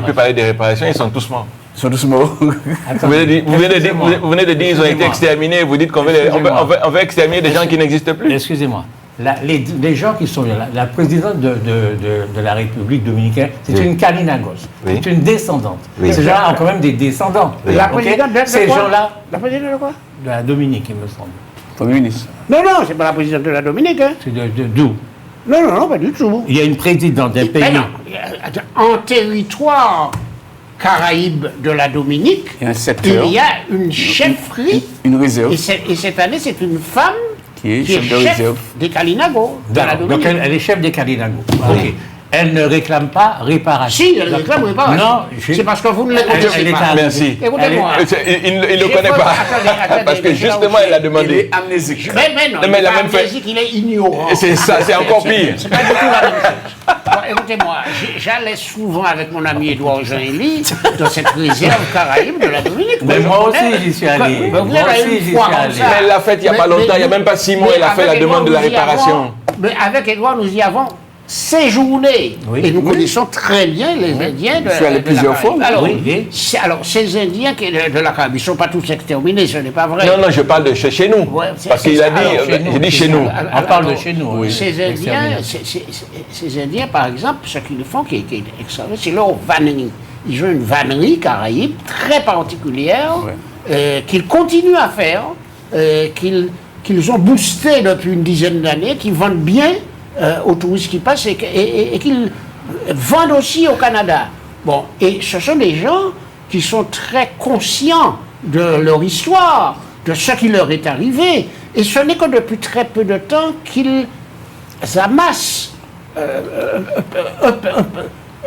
pu parler des réparations? Ils sont tous morts. Ils sont tous morts. Vous venez de dire qu'ils ont été exterminés, vous dites qu'on veut exterminer des gens qui n'existent plus. Excusez-moi. Les gens qui sont là, la présidente de la République dominicaine, c'est une Kalinagos, c'est une descendante. Ces gens-là ont quand même des descendants. La présidente de ces quoi? gens-là, La présidente de quoi? de la Dominique, il me semble. Premier ministre. Non, c'est pas la présidente de la Dominique. Hein. C'est d'où? Non, pas du tout. Il y a une présidente d'un pays. Mais non, en territoire Caraïbe de la Dominique, Il y a un secteur. il y a une chefferie. Une réserve. Et cette année, c'est une femme Qui est chef de réserve. des Kalinago, de la Donc Dominique. elle est chef des Kalinagos. Ok. Elle ne réclame pas réparation. Si, elle réclame réparation. Non, c'est parce que vous ne elle l'écoutez est pas. à- Merci. Écoutez-moi. Il ne le connaît pas. Attendez, Parce que mais justement, là elle a Il est demandé. amnésique. Mais non, Non, mais il la est même pas fait- amnésique, il est ignorant. C'est ça, c'est encore pire. C'est pas du tout la même chose. Bon, écoutez-moi, j'allais souvent avec mon ami Édouard Jean-Élie dans cette réserve Caraïbe de la Dominique. Mais Je moi connais. aussi, j'y suis allé. Mais vous Moi êtes allé aussi, une j'y fois suis comme allé. ça. Mais elle l'a faite il n'y a pas longtemps, il n'y a même pas 6 mois, elle a fait la demande de la réparation. Mais avec Édouard, nous y avons séjourné. Oui. Et nous connaissons très bien les Indiens de Je suis allé de plusieurs la Caraïbe. fois. Alors, Oui. alors, ces Indiens de la Caraïbe, ils ne sont pas tous exterminés, ce n'est pas vrai. Non, je parle de chez nous. Ouais, c'est- Parce qu'il c'est a ça. Alors, dit, j'ai dit chez nous. On parle de chez nous. Oui. Ces Indiens, ces Indiens, par exemple, ce qu'ils font qui est extraordinaire, c'est leur vannerie. Ils ont une vannerie caraïbe très particulière qu'ils continuent à faire, qu'ils ont boosté depuis une dizaine d'années, qu'ils vendent bien aux touristes qui passent et qu'ils vendent aussi au Canada. Bon, et ce sont des gens qui sont très conscients de leur histoire, de ce qui leur est arrivé. Et ce n'est que depuis très peu de temps qu'ils amassent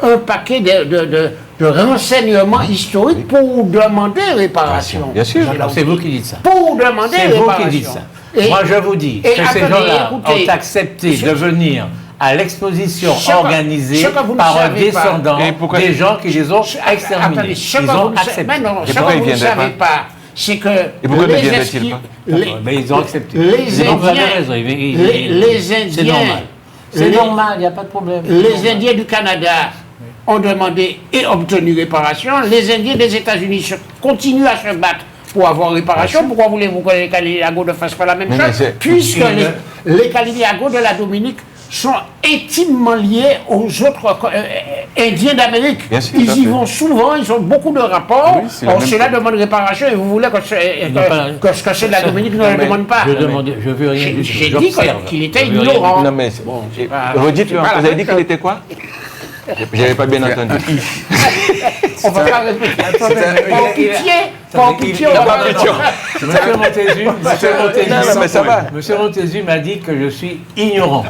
un paquet de renseignements historiques pour demander réparation. Bien sûr. Alors, c'est vous qui dites ça. Pour demander C'est vous réparation. qui dites ça. Et- Moi, je vous dis et que ces attendez, gens-là écoutez, ont accepté de venir à l'exposition Ce que- organisée ce que vous ne par un savez pas. descendant Et pourquoi- des gens qui les ont Attendez, exterminés. ce Ils que vous ont ne savez- accepté. mais non, Et ce pourquoi que ils vous ne viendraient savez pas, c'est que pourquoi ne les viendraient-ils esquis- pas Mais ils ont accepté. les Donc, vous avez Indiens- raison. les C'est Indiens- normal. C'est les- normal, il n'y a pas de problème. Les Indiens du Canada ont demandé et obtenu réparation. Les Indiens des États-Unis continuent à se battre pour avoir réparation. Pourquoi voulez-vous que les Kalinago ne fassent pas la même Mais chose? c'est- Puisque les Kalinago de la Dominique sont intimement liés aux autres Indiens d'Amérique. Bien sûr, tout à Ils y fait. vont souvent, ils ont beaucoup de rapports. Oui, c'est la Alors, même cela chose. demande réparation et vous voulez que ce que c'est de la Dominique ne le demande pas. Je veux rien du tout. J'ai dit J'observe. qu'il était Je veux rien ignorant. Non, mais redites-le, c'est pas la vous avez même dit qu'il chose. était quoi? J'avais pas bien entendu. On va pas répéter. Par pitié, on va pas répéter. Monsieur Montezuma, Non, mais ça va. Monsieur Montezuma m'a dit que je suis ignorant.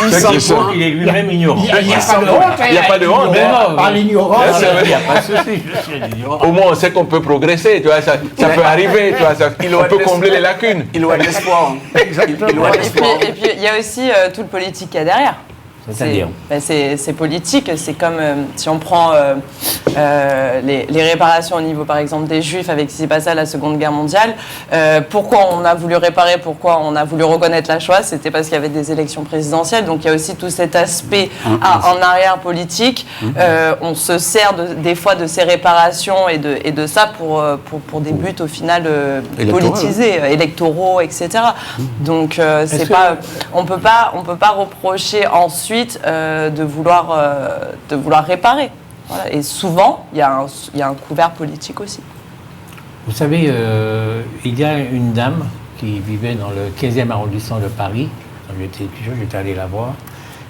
Il Ce s'en qu'il faut fout. qu'il est lui-même ignorant. Il n'y a pas de honte. Il y a pas de honte, Mais non, Par l'ignorance. Bien sûr. Il n'y a pas de souci, je suis ignorant. Au moins, on sait qu'on peut progresser, tu vois, ça peut arriver, tu vois, on peut combler les lacunes. Il doit de l'espoir. Il doit de Et l'espoir. puis, il y a aussi tout le politique qu'il y a derrière. C'est-à-dire C'est politique, c'est comme si on prend les réparations au niveau par exemple des Juifs avec ce qui s'est passé à la Seconde Guerre mondiale. Pourquoi on a voulu réparer, pourquoi on a voulu reconnaître la Shoah, c'était parce qu'il y avait des élections présidentielles, donc il y a aussi tout cet aspect en arrière politique. On se sert des fois de ces réparations et de ça pour des buts au final politisés, électoraux, etc. Donc c'est pas, on peut pas reprocher ensuite de vouloir réparer. Voilà. Et souvent, il y a un couvert politique aussi. Vous savez, il y a une dame qui vivait dans le 15e arrondissement de Paris. Quand j'étais étudiant, j'étais allé la voir.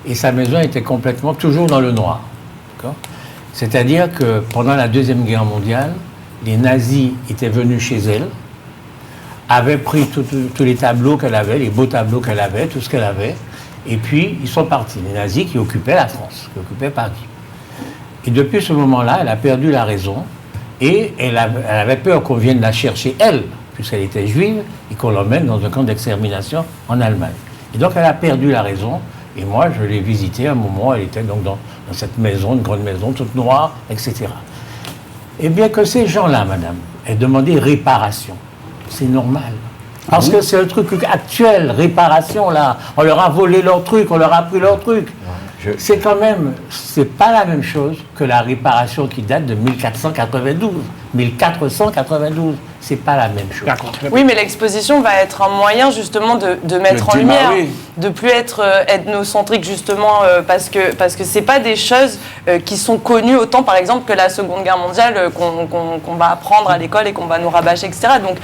Et sa maison était complètement toujours dans le noir. D'accord ? C'est-à-dire que pendant la Deuxième Guerre mondiale, les nazis étaient venus chez elle, avaient pris tous les tableaux qu'elle avait, les beaux tableaux qu'elle avait, tout ce qu'elle avait, et puis ils sont partis. Les nazis qui occupaient la France, qui occupaient Paris. Et depuis ce moment-là, elle a perdu la raison et elle avait peur qu'on vienne la chercher, elle, puisqu'elle était juive, et qu'on l'emmène dans un camp d'extermination en Allemagne. Et donc elle a perdu la raison Et moi, je l'ai visitée à un moment, elle était donc dans cette maison, une grande maison, toute noire, etc. Et bien que ces gens-là, madame, aient demandé réparation, c'est normal. Parce que c'est un truc actuel, réparation, là. On leur a volé leur truc, on leur a pris leur truc. C'est quand même, c'est pas la même chose que la réparation qui date de 1492. 1492, c'est pas la même chose. Oui, mais l'exposition va être un moyen justement de mettre en lumière, de plus être ethnocentrique justement parce que c'est pas des choses qui sont connues autant par exemple que la Seconde Guerre mondiale qu'on va apprendre à l'école et qu'on va nous rabâcher, etc. Donc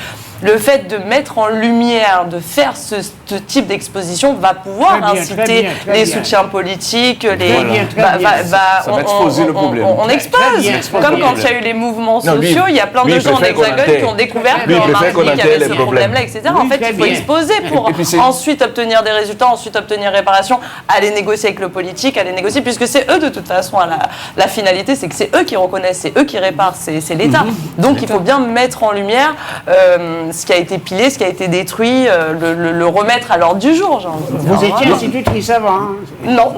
le fait de mettre en lumière, de faire ce type d'exposition va pouvoir inciter les soutiens politiques, ça va exposer le problème. On expose, comme quand il y a eu les mouvements sociaux, il y a plein de gens en Hexagone qui ont découvert qu'en Martinique il y avait ce problème-là, etc. En fait, il faut exposer pour ensuite obtenir des résultats, ensuite obtenir réparation, aller négocier avec le politique, aller négocier, puisque c'est eux de toute façon, la finalité, c'est que c'est eux qui reconnaissent, c'est eux qui réparent, c'est l'État. Donc il faut bien mettre en lumière ce qui a été pilé, ce qui a été détruit, le remettre à l'ordre du jour, j'ai envie de dire. Vous étiez institutrice avant. Non.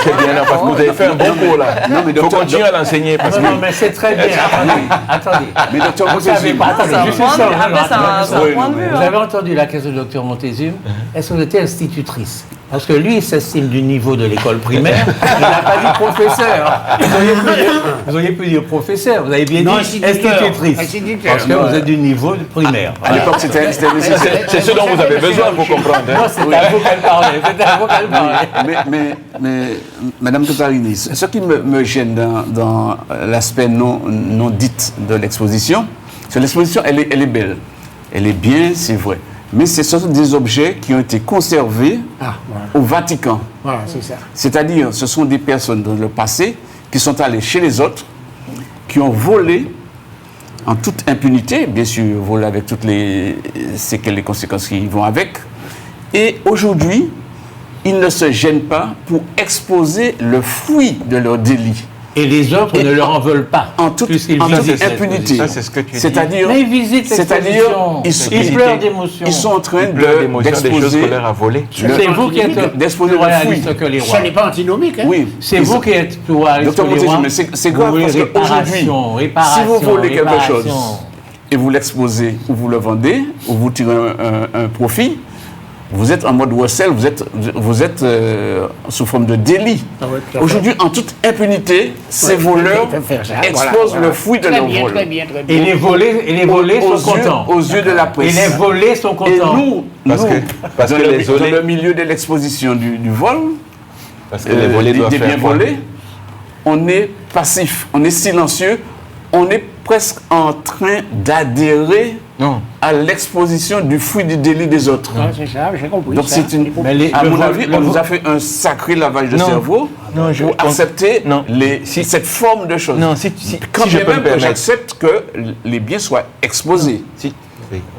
C'est bien, parce que vous avez fait un bon cours là. Il faut continuer à l'enseigner. Non, mais c'est très bien. Attendez. Mais docteur Vous savez Montezuma, pas, attendez, juste ça. C'est un point de vue. Vous avez entendu la question du docteur Montezuma. Est-ce que vous étiez institutrice? Parce que lui, il s'estime du niveau de l'école primaire. Il n'a pas dit professeur. Vous auriez pu dire professeur. Vous avez bien dit institutrice. Parce que vous êtes du niveau primaire. à l'époque, c'était nécessaire. C'est ce dont vous avez besoin pour comprendre. Non, c'est à vous qu'elle parlait. Mais Madame Totarini, ce qui me gêne dans l'aspect non dit de l'exposition, c'est que l'exposition, elle est belle. Elle est bien, c'est vrai. Mais ce sont des objets qui ont été conservés au Vatican. Voilà, c'est ça. C'est-à-dire, ce sont des personnes dans le passé qui sont allées chez les autres, qui ont volé en toute impunité, bien sûr, volé avec toutes les séquelles, les conséquences qui vont avec. Et aujourd'hui, ils ne se gênent pas pour exposer le fruit de leur délit. Et les autres ne leur en veulent pas. En toute impunité. Ça, c'est ce que tu dis. C'est-à-dire, mais ils visitent l'exposition. Ils pleurent d'émotion. Ils sont en train des choses qu'on leur a volées. C'est vous qui êtes d'exposer plus le fruit. réaliste que les rois. Ce n'est pas antinomique. Hein? Oui. C'est vous qui êtes plus réaliste que Docteur les rois. mais c'est grave parce qu'aujourd'hui, si vous volez quelque chose et vous l'exposez ou vous le vendez ou vous tirez un profit, vous êtes en mode recel, vous êtes sous forme de délit. Aujourd'hui, en toute impunité, ces voleurs exposent le fruit de leur vol. Et les volés sont contents. Aux yeux de la presse. Et les volés sont contents. Et nous, parce que les volés, dans le milieu de l'exposition du vol, parce que les volés doivent des faire biens volés, on est passif, on est silencieux, on est presque en train d'adhérer à l'exposition du fruit du délit des autres. C'est ça, j'ai compris. Donc, à mon avis, on nous a fait un sacré lavage de cerveau pour accepter cette forme de choses. Non, quand je même que j'accepte que les biens soient exposés.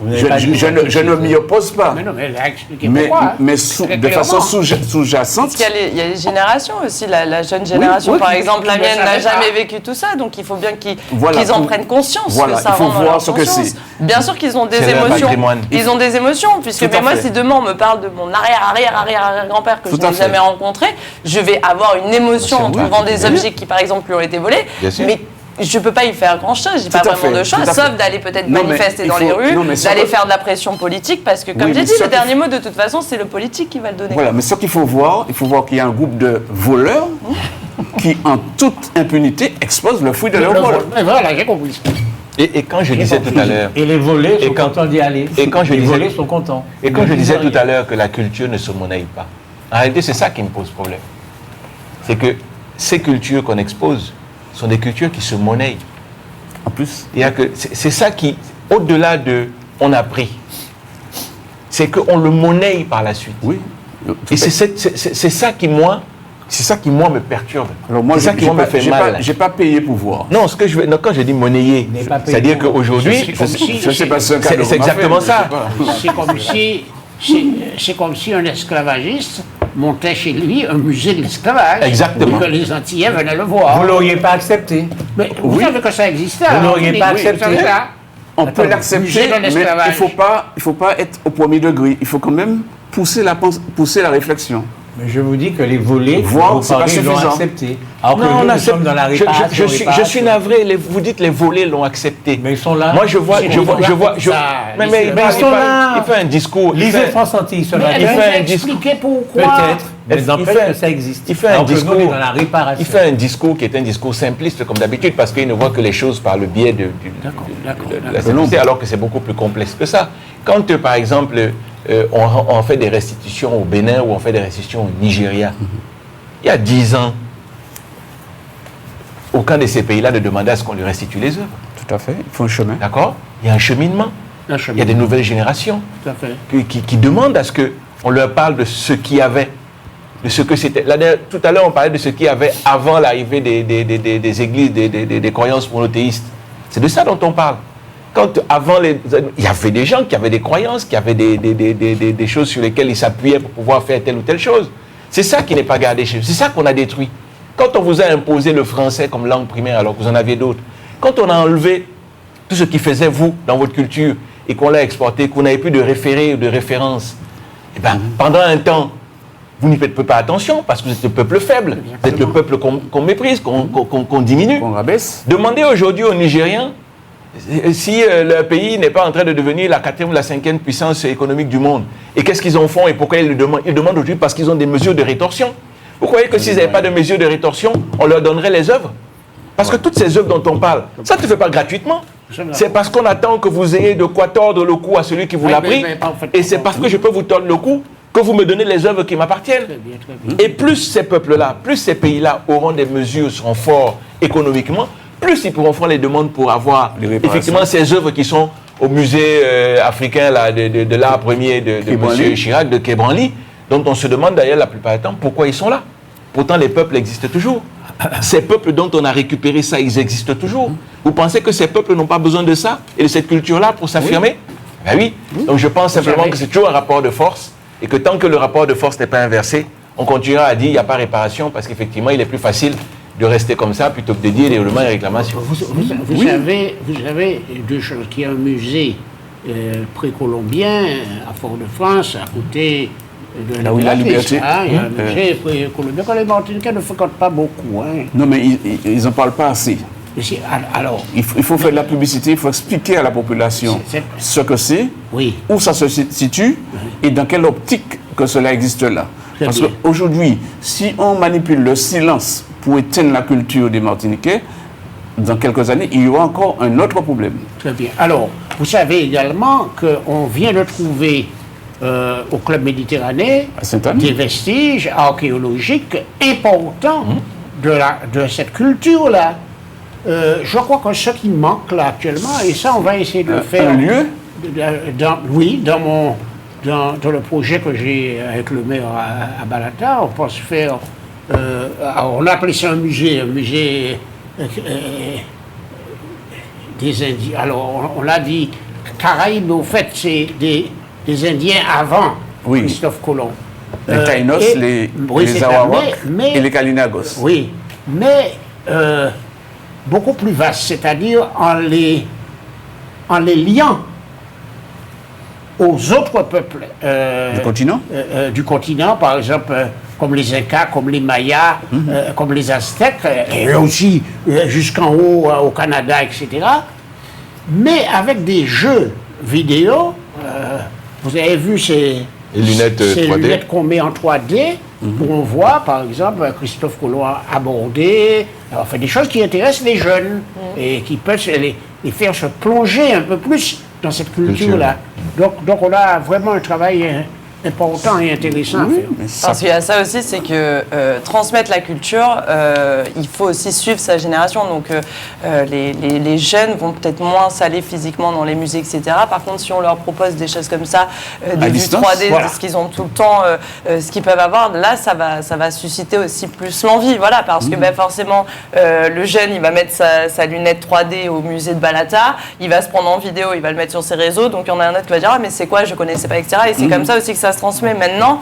Je ne m'y oppose pas. Mais non, mais elle a expliqué mais, pourquoi. mais de façon sous-jacente. Parce qu'il y a les générations aussi. La jeune génération, par exemple, la mienne n'a jamais vécu tout ça. Donc il faut bien qu'ils en prennent conscience. Voilà, que ça il faut rentre dans voir leur ce que conscience. c'est. Bien sûr qu'ils ont des émotions. Ils ont des émotions. Puisque mais moi, si demain on me parle de mon arrière-arrière-arrière-grand-père que je n'ai jamais rencontré, je vais avoir une émotion en trouvant des objets qui, par exemple, lui ont été volés. Mais je ne peux pas y faire grand-chose, j'ai pas vraiment de choix, sauf d'aller peut-être manifester dans les rues, d'aller faire de la pression politique, parce que comme j'ai dit, le dernier mot de toute façon, c'est le politique qui va le donner. Voilà, mais ce qu'il faut voir, qu'il y a un groupe de voleurs qui, en toute impunité, exposent le fruit de leur vol. Voilà, j'ai compris. Et quand je disais tout à l'heure... Et les volés sont contents d'y aller. Et quand les volés sont contents. Et quand je disais tout à l'heure que la culture ne se monnaie pas, en réalité, c'est ça qui me pose problème. C'est que ces cultures qu'on expose sont des cultures qui se monnaient. En plus, c'est ça qui, au-delà de on a pris, c'est qu'on le monnaie par la suite. Oui. Et c'est ça qui, moi, me perturbe. Alors moi, c'est ça qui me fait mal. J'ai pas payé pour voir. Non, quand je dis monnayer, c'est-à-dire qu'aujourd'hui, je sais pas ce cadeau. C'est exactement ça. C'est comme si un esclavagiste montait chez lui un musée de l'esclavage. Exactement. Et que les Antillais venaient le voir. Vous ne l'auriez pas accepté. Mais vous savez que ça existait. Vous n'auriez pas accepté. On peut l'accepter, mais il ne faut pas être au premier degré. Il faut quand même pousser la réflexion. Mais je vous dis que les volets, Voir, c'est pas ils l'ont suffisant. accepté. Alors que Non, nous sommes dans la réparation. je suis navré, vous dites les volets l'ont accepté. Mais ils sont là. Moi, je vois. Mais il fait un discours. Lisez France Antilles sur Mais la elle il va fait un expliquer pourquoi. Peut-être, mais il n'empêche fait- que ça existe. il fait un Alors que nous, discours. on est dans la réparation. Il fait un discours qui est un discours simpliste comme d'habitude parce qu'il ne voit que les choses par le biais de la simplicité, alors que c'est beaucoup plus complexe que ça. Quand, par exemple, on fait des restitutions au Bénin ou on fait des restitutions au Nigeria, il y a 10 ans, aucun de ces pays-là ne demandait à ce qu'on lui restitue les œuvres. Tout à fait, il faut un chemin. D'accord? Il y a un cheminement. Il y a des nouvelles générations Tout à fait. qui demandent à ce qu'on leur parle de ce qu'il y avait, de ce que c'était. Tout à l'heure, on parlait de ce qu'il y avait avant l'arrivée des églises, des croyances monothéistes. C'est de ça dont on parle. Il y avait des gens qui avaient des croyances, qui avaient des choses sur lesquelles ils s'appuyaient pour pouvoir faire telle ou telle chose. C'est ça qui n'est pas gardé chez eux. C'est ça qu'on a détruit. Quand on vous a imposé le français comme langue primaire alors que vous en aviez d'autres, quand on a enlevé tout ce qui faisait vous dans votre culture et qu'on l'a exporté, qu'on n'avait plus de référés ou de références, eh ben, pendant un temps, vous n'y faites pas attention parce que vous êtes le peuple faible, vous êtes le peuple qu'on méprise, qu'on diminue. On rabaisse. Demandez aujourd'hui aux Nigériens si leur pays n'est pas en train de devenir la 4e ou la 5e puissance économique du monde. Et qu'est-ce qu'ils en font et pourquoi ils le demandent? Ils demandent aujourd'hui parce qu'ils ont des mesures de rétorsion. Vous croyez que s'ils n'avaient pas de mesures de rétorsion, on leur donnerait les œuvres? Parce que toutes ces œuvres dont on parle, ça ne se fait pas gratuitement. C'est parce qu'on attend que vous ayez de quoi tordre le cou à celui qui vous l'a pris. Et c'est parce que je peux vous tordre le cou que vous me donnez les œuvres qui m'appartiennent. Et plus ces peuples-là, plus ces pays-là auront des mesures, seront forts économiquement, plus ils pourront faire les demandes pour avoir effectivement ces œuvres qui sont au musée africain là, de l'art premier de M. Chirac, de Quai Branly, dont on se demande d'ailleurs la plupart du temps pourquoi ils sont là. Pourtant, les peuples existent toujours. Ces peuples dont on a récupéré ça, ils existent toujours. Vous pensez que ces peuples n'ont pas besoin de ça et de cette culture-là pour s'affirmer? Ben oui. Donc je pense simplement que c'est toujours un rapport de force et que tant que le rapport de force n'est pas inversé, on continuera à dire qu'il n'y a pas réparation parce qu'effectivement, il est plus facile de rester comme ça plutôt que de dire des roulements et réclamations. Vous savez deux choses. Qu'il y a un musée précolombien à Fort-de-France, à côté de Là où il y a la liberté. Il y a un musée précolombien que les Martiniquais ne fréquentent pas beaucoup. Non, mais ils n'en parlent pas assez. Alors, Il faut faire de la publicité, il faut expliquer à la population ce que c'est, oui. où ça se situe et dans quelle optique que cela existe là. Très Parce bien. qu'aujourd'hui, si on manipule le silence pour éteindre la culture des Martiniquais, dans quelques années, il y aura encore un autre problème. Très bien. Alors, vous savez également qu'on vient de trouver au Club Méditerranée À Sainte-Anne. des vestiges archéologiques importants de cette culture-là. Je crois que ce qui manque là actuellement, et ça on va essayer de le faire. Un lieu Dans le projet que j'ai avec le maire à Balata, on pense faire. On a appelé ça un musée des Indiens. Alors on l'a dit Caraïbes, mais au fait c'est des Indiens avant Oui. Christophe Colomb. Les Taïnos, les c'est ça, Arawaks mais- et les Kalinagos. Oui, mais beaucoup plus vaste, c'est-à-dire en les liant aux autres peuples Du continent. par exemple, comme les Incas, comme les Mayas, comme les Aztèques, et aussi jusqu'en haut au Canada, etc. Mais avec des jeux vidéo, vous avez vu ces lunettes ces 3D. lunettes qu'on met en 3D, où on voit, par exemple, Christophe Colomb aborder, enfin des choses qui intéressent les jeunes et qui peuvent les faire se plonger un peu plus dans cette culture-là. Donc on a vraiment un travail important et intéressant à faire. Parce qu'il y a ça aussi, c'est que transmettre la culture, il faut aussi suivre sa génération. Donc les jeunes vont peut-être moins s'aller physiquement dans les musées, etc. Par contre, si on leur propose des choses comme ça, des vues distance, 3D, voilà. ce qu'ils ont tout le temps, ce qu'ils peuvent avoir, là, ça va susciter aussi plus l'envie. Voilà, parce que forcément, le jeune, il va mettre sa lunette 3D au musée de Balata, il va se prendre en vidéo, il va le mettre sur ses réseaux. Donc il y en a un autre qui va dire « Ah, mais c'est quoi, je connaissais pas, etc. » Et c'est comme ça aussi que ça se transmet maintenant.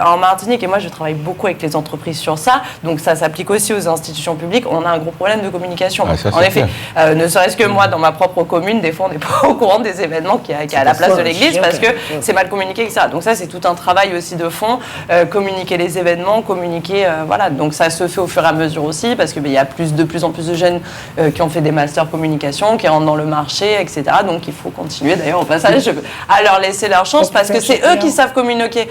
En Martinique, et moi je travaille beaucoup avec les entreprises sur ça, donc ça s'applique aussi aux institutions publiques, on a un gros problème de communication. En effet, ne serait-ce que moi, dans ma propre commune, des fois on n'est pas au courant des événements qu'il y a à la place de l'église parce que c'est mal communiqué, etc. Donc ça, c'est tout un travail aussi de fond, communiquer les événements, communiquer, voilà. Donc ça se fait au fur et à mesure aussi parce qu'il y a de plus en plus de jeunes qui ont fait des masters communication, qui rentrent dans le marché, etc. Donc il faut continuer, d'ailleurs, au passage, à leur laisser leur chance parce que c'est eux qui savent communiquer.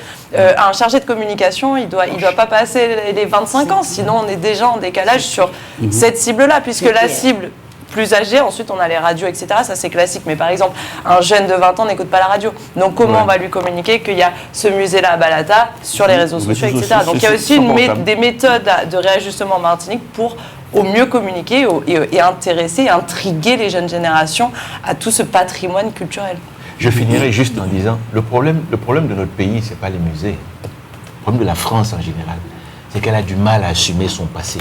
Un chargé de communication, il doit pas passer les 25 ans, sinon on est déjà en décalage sur cette cible-là, puisque la cible plus âgée, ensuite on a les radios, etc. Ça c'est classique, mais par exemple, un jeune de 20 ans n'écoute pas la radio. Donc comment on va lui communiquer qu'il y a ce musée-là à Balata sur les réseaux sociaux, etc. Donc il y a aussi des méthodes de réajustement en Martinique pour au mieux communiquer et intéresser, intriguer les jeunes générations à tout ce patrimoine culturel. Je finirai juste en disant, le problème de notre pays, ce n'est pas les musées. Le problème de la France en général, c'est qu'elle a du mal à assumer son passé.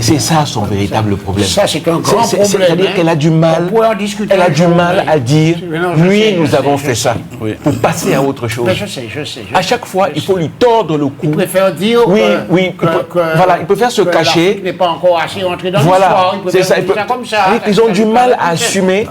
C'est ça son véritable problème. Ça, c'est un grand problème. C'est-à-dire qu'elle a du mal, à dire, nous avons fait ça, pour passer à autre chose. Je sais. À chaque fois, il faut lui tordre le cou. Il préfère dire il préfère se cacher. Il n'est pas encore assez rentré dans l'histoire. C'est ça. Ils ont du mal à assumer.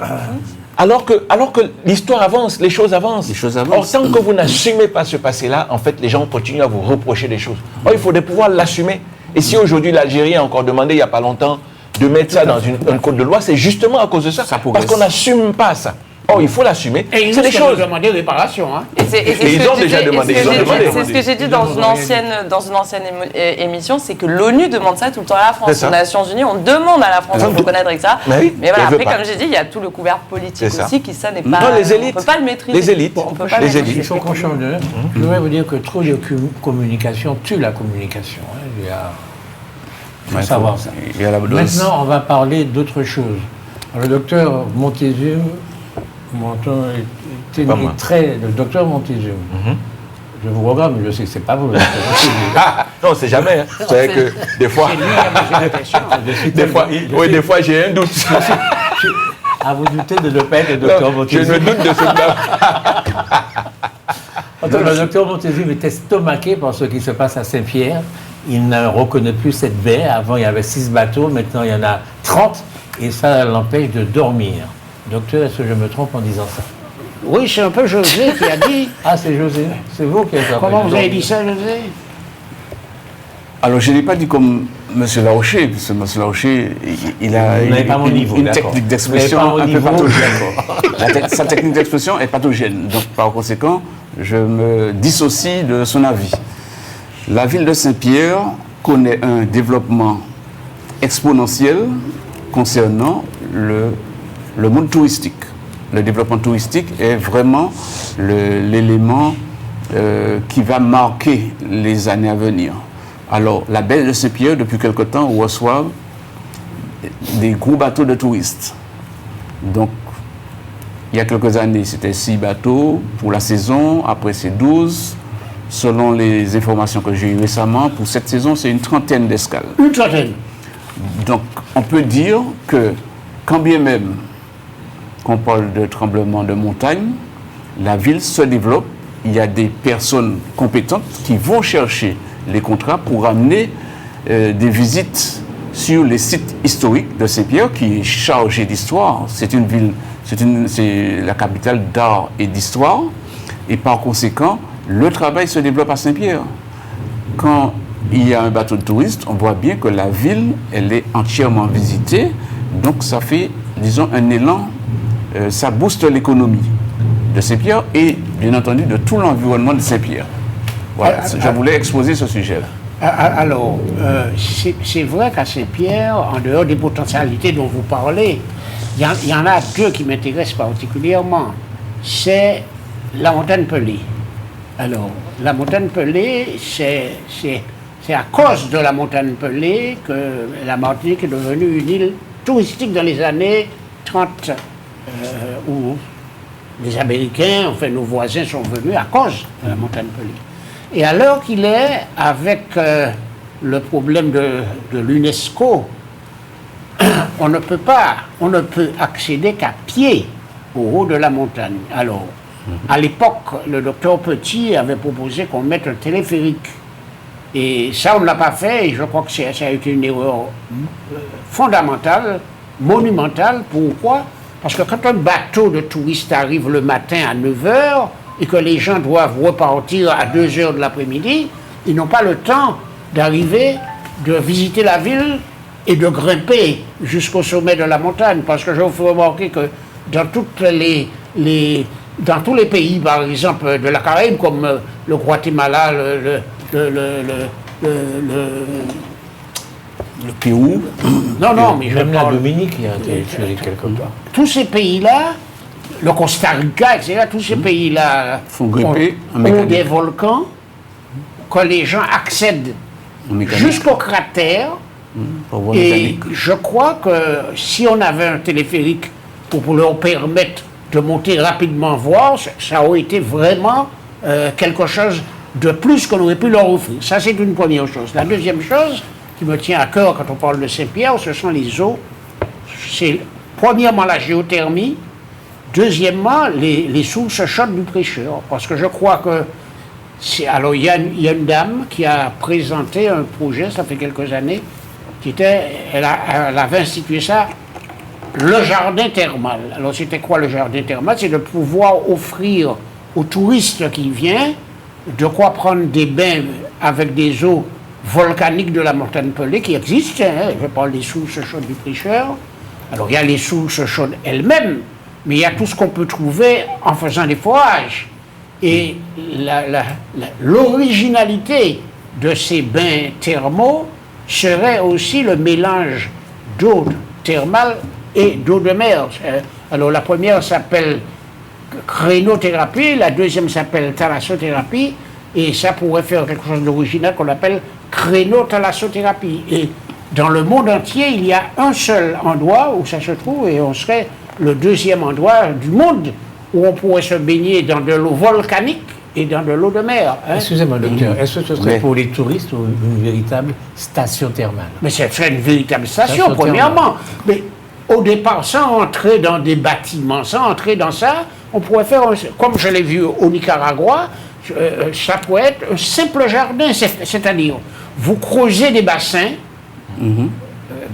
Alors que l'histoire avance, les choses avancent. Or, tant que vous n'assumez pas ce passé-là, en fait, les gens continuent à vous reprocher des choses. Or, il faudrait pouvoir l'assumer. Et si aujourd'hui l'Algérie a encore demandé, il n'y a pas longtemps, de mettre ça dans un code de loi, c'est justement à cause de ça. Parce qu'on n'assume pas ça. Or, il faut l'assumer. C'est des choses. Ils ont demandé réparation. Hein. Et ils ont déjà demandé. C'est ce que j'ai dit dans une ancienne émission, c'est que l'ONU demande ça tout le temps à la France. Aux Nations Unies, on demande à la France de reconnaître avec ça. Mais voilà, après, comme j'ai dit, il y a tout le couvert politique aussi qui, ça n'est pas. Non, les élites. On ne peut pas le maîtriser. Les élites. Il faut qu'on change de. Je voudrais vous dire que trop de communication tue la communication. Il faut savoir ça. Maintenant, on va parler d'autre chose. Le docteur Montezum. Le docteur Montezum. Je vous regarde, mais je sais que c'est pas vous. Non, c'est jamais. C'est que des fois. Des fois, j'ai un doute. Vous doutez de ne pas être le docteur Montezum. Je me doute de ce que le docteur Montezum est estomaqué par ce qui se passe à Saint-Pierre. Il ne reconnaît plus cette baie. Avant, il y avait 6 bateaux. Maintenant, il y en a 30. Et ça l'empêche de dormir. Docteur, est-ce que je me trompe en disant ça? Oui, c'est un peu José qui a dit. Ah, c'est José. C'est vous qui êtes. Comment vous avez dit ça, José? Alors, je n'ai pas dit comme M. Larocher, puisque M. Larocher, il a une technique d'expression un peu pathogène. Sa technique d'expression est pathogène. Donc, par conséquent, je me dissocie de son avis. La ville de Saint-Pierre connaît un développement exponentiel concernant le monde touristique. Le développement touristique est vraiment l'élément qui va marquer les années à venir. Alors, la baie de Saint-Pierre, depuis quelque temps, reçoit des gros bateaux de touristes. Donc, il y a quelques années, c'était 6 bateaux pour la saison, après c'est 12. Selon les informations que j'ai eues récemment, pour cette saison, c'est une trentaine d'escales. Une trentaine. Donc, on peut dire que, quand bien même qu'on parle de tremblement de montagne, la ville se développe. Il y a des personnes compétentes qui vont chercher les contrats pour amener des visites sur les sites historiques de Saint-Pierre, qui est chargé d'histoire. C'est une ville, c'est la capitale d'art et d'histoire. Et par conséquent, le travail se développe à Saint-Pierre. Quand il y a un bateau de touristes, on voit bien que la ville, elle est entièrement visitée. Donc ça fait, disons, un élan, ça booste l'économie de Saint-Pierre et, bien entendu, de tout l'environnement de Saint-Pierre. Voilà, je voulais exposer ce sujet-là. Alors, c'est vrai qu'à Saint-Pierre, en dehors des potentialités dont vous parlez, il y en a 2 qui m'intéressent particulièrement. C'est la montagne Pelée. Alors, la montagne Pelée, c'est à cause de la montagne Pelée que la Martinique est devenue une île touristique dans les années 30, où les Américains, enfin nos voisins sont venus à cause de la montagne Pelée. Et alors qu'il est, avec le problème de l'UNESCO, on ne peut accéder qu'à pied au haut de la montagne. Alors, À l'époque, le docteur Petit avait proposé qu'on mette un téléphérique. Et ça, on ne l'a pas fait, et je crois que ça a été une erreur fondamentale, monumentale. Pourquoi? Parce que quand un bateau de touristes arrive le matin à 9h et que les gens doivent repartir à 2h de l'après-midi, ils n'ont pas le temps d'arriver, de visiter la ville et de grimper jusqu'au sommet de la montagne. Parce que je vous fais remarquer que dans dans tous les pays, par exemple, de la Caraïbe, comme le Guatemala, Le Pérou. non, mais Même je la parle... Dominique, il y a un téléphérique quelque part. Tous ces pays-là, le Costa Rica, etc., tous ces pays-là Font gripper en ont mécanique. des volcans que les gens accèdent En mécanique. jusqu'au cratère. Pour voir Et mécanique. je crois que si on avait un téléphérique pour leur permettre de monter rapidement voir, ça aurait été vraiment quelque chose de plus qu'on aurait pu leur offrir. Ça, c'est une première chose. La deuxième chose qui me tient à cœur quand on parle de Saint-Pierre, ce sont les eaux. C'est premièrement la géothermie, deuxièmement les sources chaudes du prêcheur. Parce que je crois que... Alors, il y a une dame qui a présenté un projet, ça fait quelques années, elle avait institué ça, le jardin thermal. Alors, c'était quoi le jardin thermal? C'est de pouvoir offrir aux touristes qui viennent de quoi prendre des bains avec des eaux volcaniques de la montagne Pelée qui existent. Hein. Je parle des sources chaudes du prêcheur. Alors, il y a les sources chaudes elles-mêmes, mais il y a tout ce qu'on peut trouver en faisant des forages. Et l'originalité de ces bains thermaux serait aussi le mélange d'eau thermale et d'eau de mer. Alors la première s'appelle crénothérapie, la deuxième s'appelle thalassothérapie, et ça pourrait faire quelque chose d'original qu'on appelle crénothalassothérapie. Et dans le monde entier, il y a un seul endroit où ça se trouve, et on serait le deuxième endroit du monde où on pourrait se baigner dans de l'eau volcanique et dans de l'eau de mer. Hein. Excusez-moi, docteur, est-ce que ce serait Mais- pour les touristes ou une véritable station thermale? Mais ce serait une véritable station, Station premièrement. Mais au départ, sans entrer dans des bâtiments, sans entrer dans ça, on pourrait faire, comme je l'ai vu au Nicaragua, ça pourrait être un simple jardin, c'est-à-dire, vous creusez des bassins,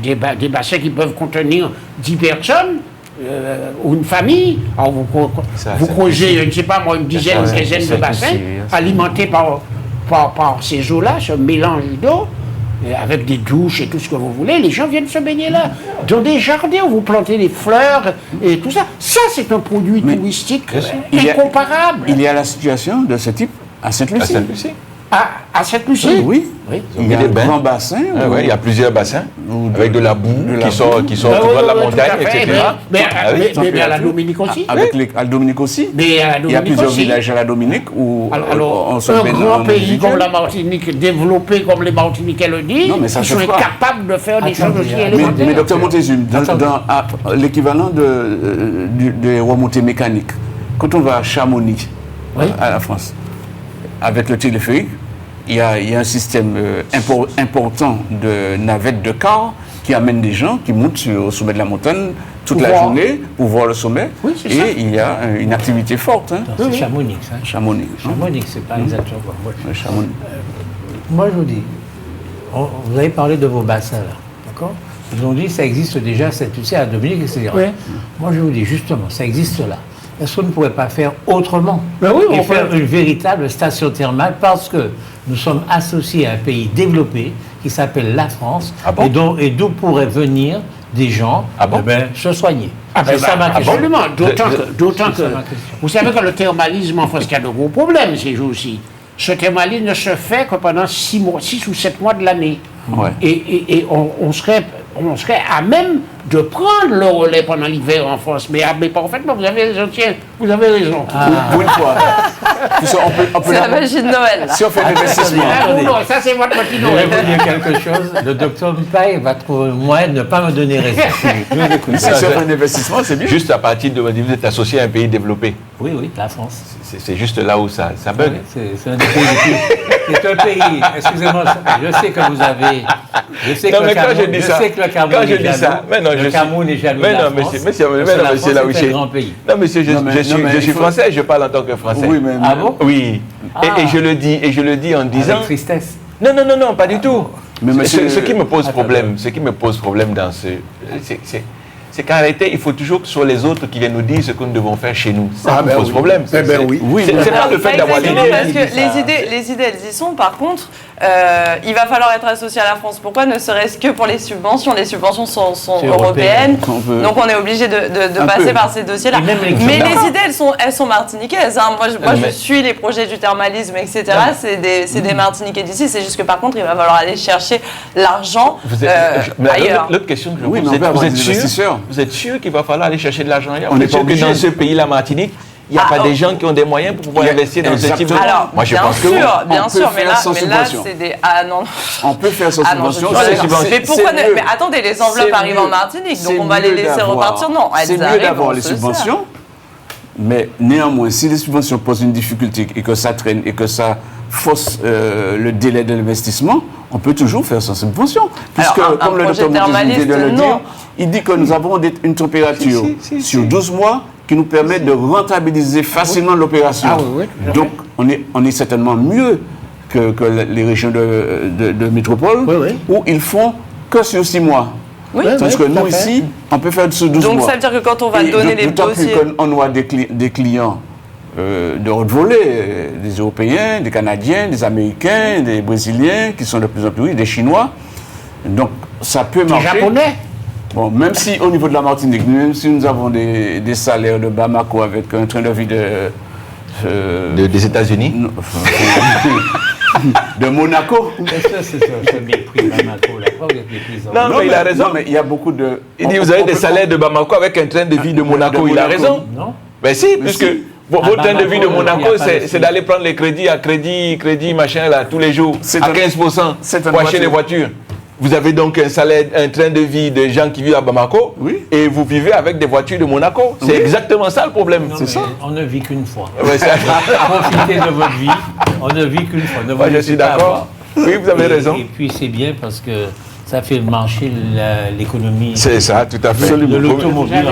des bassins qui peuvent contenir 10 personnes, ou une famille. Alors vous creusez, je ne sais pas moi, une dizaine, une quinzaine de bassins, alimentés par ces eaux-là, ce mélange d'eau, avec des douches et tout ce que vous voulez. Les gens viennent se baigner là. Dans des jardins où vous plantez des fleurs et tout ça. Ça, c'est un produit touristique incomparable. Il y a la situation de ce type à À Sainte-Lucie. Sainte-Lucie. À Sainte-Lucie. Oui. Oui. Il y a des un bains. grand bassin. Ah ouais, il y a plusieurs bassins avec de la boue la qui sort Ah tout droit de la montagne, tout à fait. etc. Mais Ah oui. mais à la Dominique aussi. À la Dominique aussi. Mais à la Il y a Dominique plusieurs aussi. villages à la Dominique où Alors, on se un baigne grand en pays individuel. comme la Martinique, développé comme les Martiniquais le disent, Non, mais ça ils se sont fera. incapables de faire des Attendez, choses aussi mais- élémentaires. Mais docteur Montezum, Attendez. dans l'équivalent des remontées mécaniques, quand on va à Chamonix, à la France, avec le téléphérique, il y a un système important de navettes de cars qui amènent des gens qui montent au sommet de la montagne toute Pour la voir. journée pour voir le sommet. Oui, c'est et ça. il y a une activité forte. Hein. Non, c'est Chamonix. Hein. Chamonix. hein. Chamonix, c'est pas exactement. Ouais, Chamonix. Moi, je vous dis, vous avez parlé de vos bassins, là, d'accord? Ils ont dit que ça existe déjà, tu sais, à Dominique, etc. Oui. Moi, je vous dis, justement, ça existe là. Est-ce qu'on ne pourrait pas faire autrement? Ben oui, et on faire peut. une véritable station thermale parce que nous sommes associés à un pays développé qui s'appelle la France Ah bon? et d'où pourraient venir des gens Ah bon? se soigner. Ah ben, C'est ça ma question. absolument. D'autant C'est ça que, ma question. vous savez que le thermalisme en France, il y a de gros problèmes ces jours-ci. Ce thermalisme ne se fait que pendant 6 ou 7 mois de l'année. Ouais. Et on serait à même de prendre le relais pendant l'hiver en France. Mais parfaitement, vous avez raison, tiens, vous avez raison. Pour une fois. Tu sais, on peut C'est la magie de Noël, là. si on fait un investissement. Ah, bon, non, ça c'est votre petit Je vais Noël. vous dire quelque chose. Le docteur Mpaye va trouver moyen de ne pas me donner raison. Je vous écoute. Si on fait un investissement, c'est bien. Juste à partir de vous êtes associé à un pays développé. Oui, la France. C'est juste là où ça bug. C'est un des pays les plus- c'est un pays, excusez-moi, je sais que vous avez... Je sais Non, que mais le quand je Cameroun- dis je ça, sais que le Cameroun quand je est dis jaloux. ça, mais non, Le Cameroun est jaloux de la France. Monsieur Laouché. Non, monsieur, je suis français, je parle en tant que français. Oui, mais... Ah bon? Oui. Et je le dis en disant... Avec tristesse. Non, pas du tout. Mais monsieur- Ce qui me pose problème dans ce... C'est qu'en réalité, il faut toujours que ce soit les autres qui viennent nous dire ce que nous devons faire chez nous. Ça me pose problème. Oui, C'est pas le fait d'avoir Exactement, l'idée. parce que les idées, elles y sont. Par contre, il va falloir être associé à la France. Pourquoi? Ne serait-ce que pour les subventions. Les subventions sont européennes. Donc on est obligé de passer par ces dossiers-là. Mais les idées, elles sont martiniquaises. Hein. Moi, je suis les projets du thermalisme, etc. C'est des Martiniquais d'ici. C'est juste que par contre, il va falloir aller chercher l'argent ailleurs. L'autre question que je pose, vous êtes sûr qu'il va falloir aller chercher de l'argent ailleurs? On Vous n'est êtes pas sûr que obligé. dans ce pays, la Martinique, il n'y a pas des gens qui ont des moyens pour pouvoir investir dans ce type de... Alors, Moi, je pense que oui. bien On sûr, peut mais faire là, sans subvention. c'est des... Ah non. On peut faire sans subvention. Mais pourquoi ne... Mais attendez, les enveloppes arrivent en Martinique, donc on va les laisser repartir. Non, c'est mieux d'avoir les subventions, mais néanmoins, si les subventions posent une difficulté et que ça traîne et que ça fausse le délai de l'investissement, on peut toujours faire sans subvention. Puisque, Alors, comme le docteur Montez vient de le dire, il dit que nous avons une température sur 12 mois qui nous permet de rentabiliser facilement l'opération. Ah oui, donc, on est certainement mieux que les régions de métropole où ils font que sur 6 mois. Oui, Parce que nous, ici, on peut faire sur 12 mois. Donc, ça veut dire que quand on va donner les dossiers... D'autant plus qu'on a des clients de haute volée, des Européens, des Canadiens, des Américains, des Brésiliens, qui sont de plus en plus riches, des Chinois. Donc, ça peut marcher. Les Japonais. Bon, même si au niveau de la Martinique, même si nous avons des salaires de Bamako avec un train de vie des États-Unis. De Monaco. C'est ce mépris Bamako là. Pourquoi vous êtes méprisant? Non, mais il a raison. Non, mais il y a beaucoup de... Il dit, vous avez des salaires de Bamako avec un train de vie de Monaco. Il a raison. Non. Ben si, puisque votre train de vie de Monaco, c'est d'aller prendre les crédits à crédit, machin, là, tous les jours, à 15% pour acheter les voitures. Vous avez donc un salaire, un train de vie de gens qui vivent à Bamako, et vous vivez avec des voitures de Monaco. C'est exactement ça le problème. C'est ça. On ne vit qu'une fois. Ouais, Profitez de votre vie. On ne vit qu'une fois. Moi, je suis d'accord. Oui, vous avez raison. Et puis c'est bien parce que ça fait marcher l'économie. C'est ça, tout à fait. De l'automobile.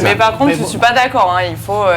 Mais par contre, je ne suis pas d'accord. Hein.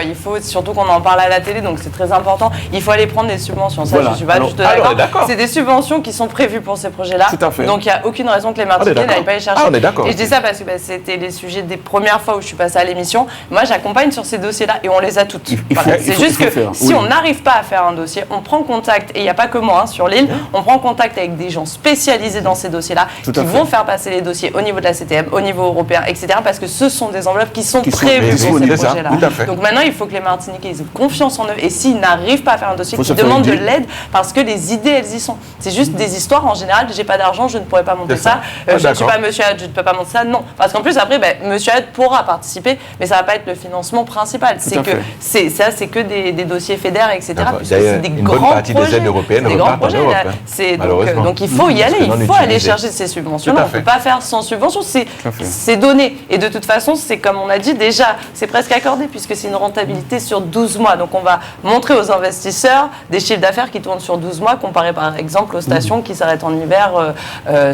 Il faut, surtout qu'on en parle à la télé, donc c'est très important. Il faut aller prendre des subventions. Ça, je ne suis pas du tout d'accord. C'est des subventions qui sont prévues pour ces projets-là. Tout à fait. Donc il n'y a aucune raison que les Martiniquais n'aillent pas les chercher. Ah, on est d'accord. Et je dis ça parce que c'était les sujets des premières fois où je suis passée à l'émission. Moi, j'accompagne sur ces dossiers-là et on les a toutes. C'est juste que si on n'arrive pas à faire un dossier, on prend contact, et il n'y a pas que moi sur l'île, on prend contact avec des gens spécialisés dans ces dossiers-là qui vont faire passer les dossiers au niveau de la CTM, au niveau européen, etc. Parce que ce sont des enveloppes qui sont prévues pour ces projets-là. Donc maintenant, il faut que les Martiniquais aient confiance en eux. Et s'ils n'arrivent pas à faire un dossier, qu'ils demandent de l'aide parce que les idées, elles y sont. C'est juste des histoires. En général, j'ai pas d'argent, je ne pourrais pas monter ça. Je ne suis pas Monsieur Had, je ne peux pas monter ça. Non. Parce qu'en plus, après, Monsieur Had pourra participer, mais ça ne va pas être le financement principal. C'est que des dossiers fédères, etc. D'ailleurs, une bonne partie des aides européennes repartent en Europe. Donc il faut y aller, il faut aller chercher ces subventions. On ne peut pas faire sans subvention, c'est donné. Et de toute façon, c'est comme on a dit déjà, c'est presque accordé puisque c'est une rentabilité sur 12 mois. Donc on va montrer aux investisseurs des chiffres d'affaires qui tournent sur 12 mois comparé par exemple aux stations qui s'arrêtent en hiver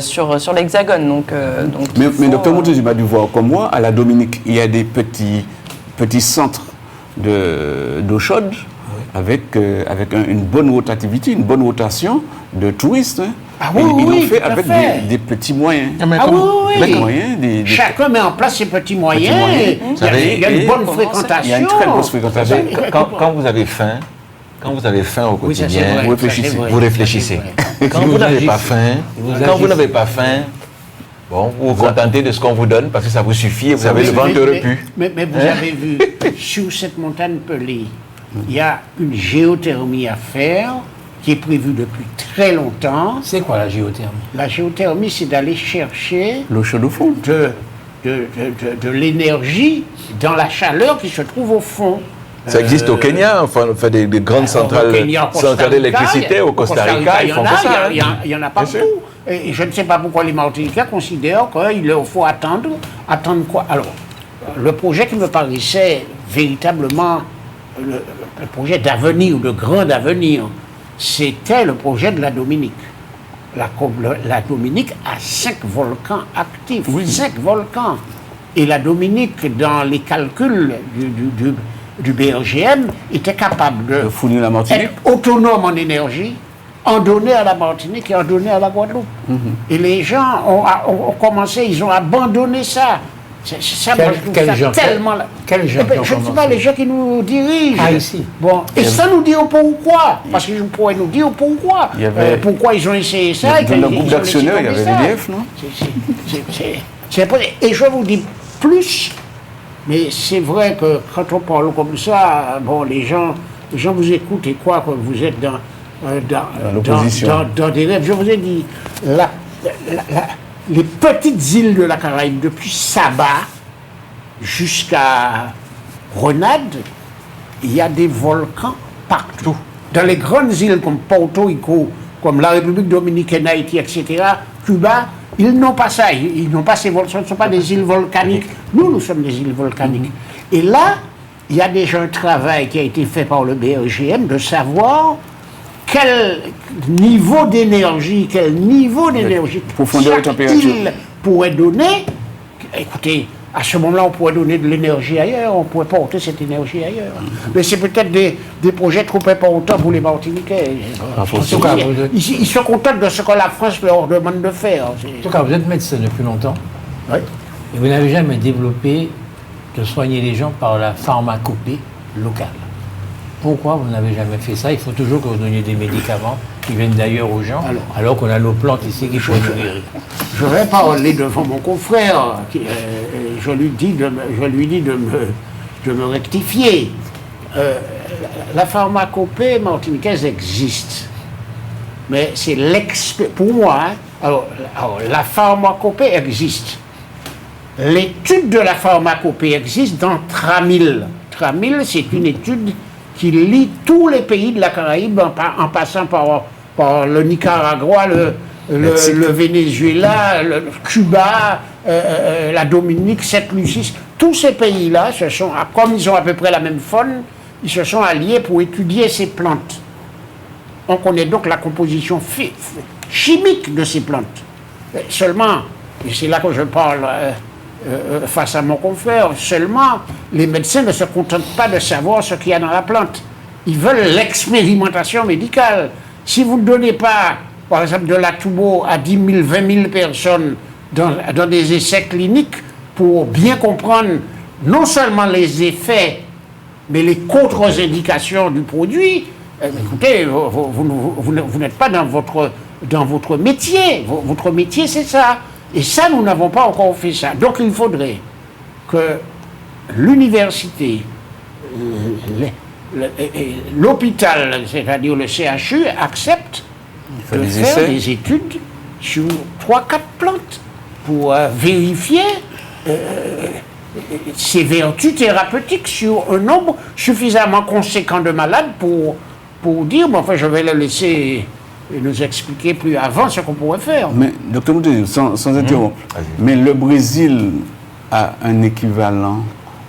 sur l'Hexagone. Mais docteur Montez, il a dû voir comme moi, à la Dominique, il y a des petits centres d'eau chaude avec une bonne rotativité, une bonne rotation de touristes. Ah oui, ils l'ont fait tout à avec fait. des petits moyens. Ah oui. Moyens, Chacun met en place ses petits moyens. Il y a une bonne fréquentation. Il y a une très grosse fréquentation. Quand vous avez faim, au quotidien, vous réfléchissez. Quand vous n'avez pas faim, bon, vous vous contentez de ce qu'on vous donne parce que ça vous suffit et vous avez le ventre repu. Mais vous avez vu, sur cette montagne pelée, il y a une géothermie à faire qui est prévue depuis très longtemps. C'est quoi la géothermie? La géothermie, c'est d'aller chercher l'eau chaude au fond. De l'énergie dans la chaleur qui se trouve au fond. Ça existe au Kenya, enfin, on fait des grandes centrales d'électricité, au Costa Rica, ils font ça. Il y en a partout. Et je ne sais pas pourquoi les Martiniquais considèrent qu'il leur faut attendre quoi. Alors, le projet qui me paraissait véritablement le projet d'avenir, de grand avenir, c'était le projet de la Dominique. La Dominique a 5 volcans actifs, 5 volcans. Et la Dominique, dans les calculs du BRGM, était capable de fournir la Martinique, être autonome en énergie, en donner à la Martinique et en donner à la Guadeloupe. Et les gens ont commencé, ils ont abandonné ça. Ça, moi, je trouve ça tellement... Quels gens je ne sais pas, les gens qui nous dirigent. Ah, ici. Bon, et ça nous dit pourquoi. Parce qu'ils pourraient nous dire pourquoi. Pourquoi ils ont essayé ça. Dans le groupe d'actionnaires, il y avait l'EDF, non? Et je vous dis plus, mais c'est vrai que quand on parle comme ça, bon, les gens vous écoutent et croient que vous êtes dans des rêves. Je vous ai dit, les petites îles de la Caraïbe, depuis Saba jusqu'à Grenade, il y a des volcans partout. Dans les grandes îles comme Porto Rico, comme la République dominicaine, Haïti, etc., Cuba, ils n'ont pas ça. Ils n'ont pas ces volcans. Ce ne sont pas des îles volcaniques. Nous sommes des îles volcaniques. Et là, il y a déjà un travail qui a été fait par le BRGM de savoir quel niveau d'énergie profondeur et température île pourrait donner. Écoutez, à ce moment-là, on pourrait donner de l'énergie ailleurs, on pourrait porter cette énergie ailleurs. Mais c'est peut-être des projets trop importants pour les Martiniquais. Ils sont contents de ce que la France leur demande de faire. En tout cas, vous êtes médecin depuis longtemps. Oui. Et vous n'avez jamais développé de soigner les gens par la pharmacopée locale. Pourquoi vous n'avez jamais fait ça? Il faut toujours que vous donniez des médicaments qui viennent d'ailleurs aux gens, alors qu'on a nos plantes ici qui pourraient nous guérir. Je vais parler devant mon confrère. Je lui dis de me rectifier. La pharmacopée martiniquaise existe. Mais c'est pour moi, alors, la pharmacopée existe. L'étude de la pharmacopée existe dans Tramil. Tramil, c'est une étude qui lie tous les pays de la Caraïbe en passant par le Nicaragua, le Venezuela, le Cuba, la Dominique, Sainte-Lucie. Tous ces pays-là, comme ils ont à peu près la même faune, ils se sont alliés pour étudier ces plantes. On connaît donc la composition chimique de ces plantes. Seulement, et c'est là que je parle face à mon confrère, seulement les médecins ne se contentent pas de savoir ce qu'il y a dans la plante. Ils veulent l'expérimentation médicale. Si vous ne donnez pas, par exemple, de la Tubo à 10 000, 20 000 personnes dans des essais cliniques pour bien comprendre non seulement les effets, mais les contre-indications du produit, écoutez, vous n'êtes pas dans votre métier. Votre métier, c'est ça. Et ça, nous n'avons pas encore fait ça. Donc, il faudrait que l'université, l'hôpital, c'est-à-dire le CHU, accepte de faire des études sur 3-4 plantes pour vérifier ses vertus thérapeutiques sur un nombre suffisamment conséquent de malades pour dire, bon, enfin, je vais le laisser nous expliquer plus avant ce qu'on pourrait faire. Mais, docteur Moutezil, sans interrompre, mais le Brésil a un équivalent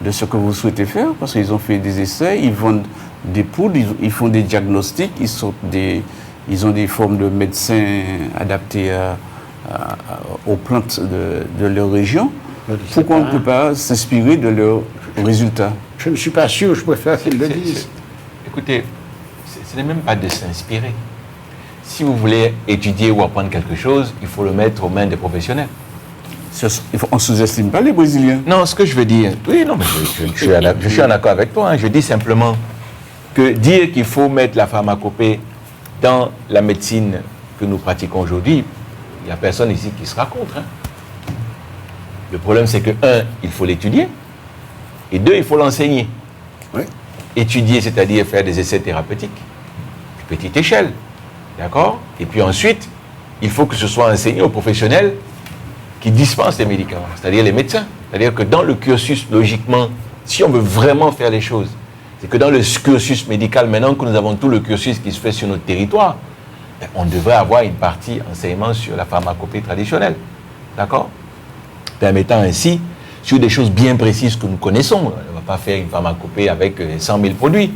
de ce que vous souhaitez faire, parce qu'ils ont fait des essais, ils vendent des poudres, ils font des diagnostics, ils ont des formes de médecins adaptés aux plantes de leur région. Pourquoi on ne peut pas s'inspirer de leurs résultats? Je ne suis pas sûr, je préfère qu'ils le disent. Écoutez, ce n'est même pas de s'inspirer. Si vous voulez étudier ou apprendre quelque chose, il faut le mettre aux mains des professionnels. On ne sous-estime pas les Brésiliens. Non, ce que je veux dire, oui, non, mais je suis en accord avec toi. Hein. Je dis simplement que dire qu'il faut mettre la pharmacopée dans la médecine que nous pratiquons aujourd'hui, il n'y a personne ici qui sera contre. Hein. Le problème, c'est que, il faut l'étudier, et 2, il faut l'enseigner. Oui. Étudier, c'est-à-dire faire des essais thérapeutiques, petite échelle. D'accord? Et puis ensuite, il faut que ce soit enseigné aux professionnels qui dispensent les médicaments, c'est-à-dire les médecins. C'est-à-dire que dans le cursus, logiquement, si on veut vraiment faire les choses, c'est que dans le cursus médical, maintenant que nous avons tout le cursus qui se fait sur notre territoire, on devrait avoir une partie enseignement sur la pharmacopée traditionnelle. D'accord? Permettant ainsi, sur des choses bien précises que nous connaissons, on ne va pas faire une pharmacopée avec 100 000 produits.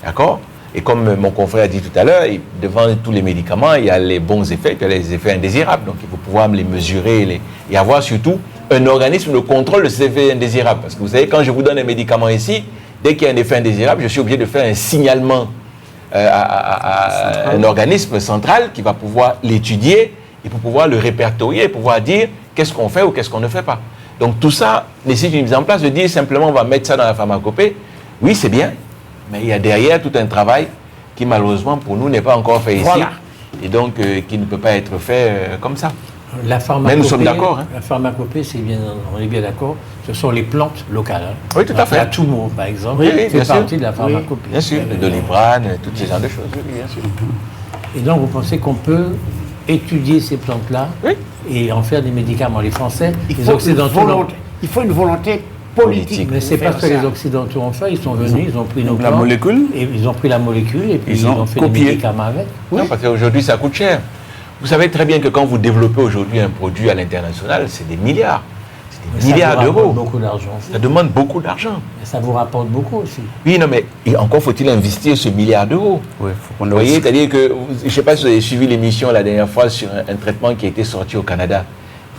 D'accord? Et comme mon confrère a dit tout à l'heure, devant tous les médicaments, il y a les bons effets, il y a les effets indésirables. Donc il faut pouvoir les mesurer et avoir surtout un organisme de contrôle de ces effets indésirables. Parce que vous savez, quand je vous donne un médicament ici, dès qu'il y a un effet indésirable, je suis obligé de faire un signalement à un organisme central qui va pouvoir l'étudier et pour pouvoir le répertorier, pouvoir dire qu'est-ce qu'on fait ou qu'est-ce qu'on ne fait pas. Donc tout ça nécessite une mise en place. De dire simplement on va mettre ça dans la pharmacopée, oui c'est bien, mais il y a derrière tout un travail qui malheureusement pour nous n'est pas encore fait ici et donc qui ne peut pas être fait comme ça. La pharmacopée, mais nous sommes d'accord. Hein. La pharmacopée, on est bien d'accord, ce sont les plantes locales. Hein. Oui, tout à fait. La Toumo, par exemple, fait partie de la pharmacopée. Oui, bien sûr, le Doliprane, toutes ces genres de choses, oui, bien sûr. Et donc vous pensez qu'on peut étudier ces plantes-là et en faire des médicaments. Les Français, les Occidentaux... Il faut une volonté politique. Mais c'est pas ce que les Occidentaux ont fait. Ils sont venus, ils ont pris nos plantes. La molécule. Et ils ont pris la molécule et puis ils ont fait des médicaments avec. Non, parce qu'aujourd'hui, ça coûte cher. Vous savez très bien que quand vous développez aujourd'hui un produit à l'international, c'est des milliards. C'est des milliards d'euros. Ça demande beaucoup d'argent. Ça demande beaucoup d'argent. Et ça vous rapporte beaucoup aussi. Oui, non, mais encore faut-il investir ce milliard d'euros. Oui, faut qu'on vous voyez, c'est-à-dire que, je ne sais pas si vous avez suivi l'émission la dernière fois sur un traitement qui a été sorti au Canada.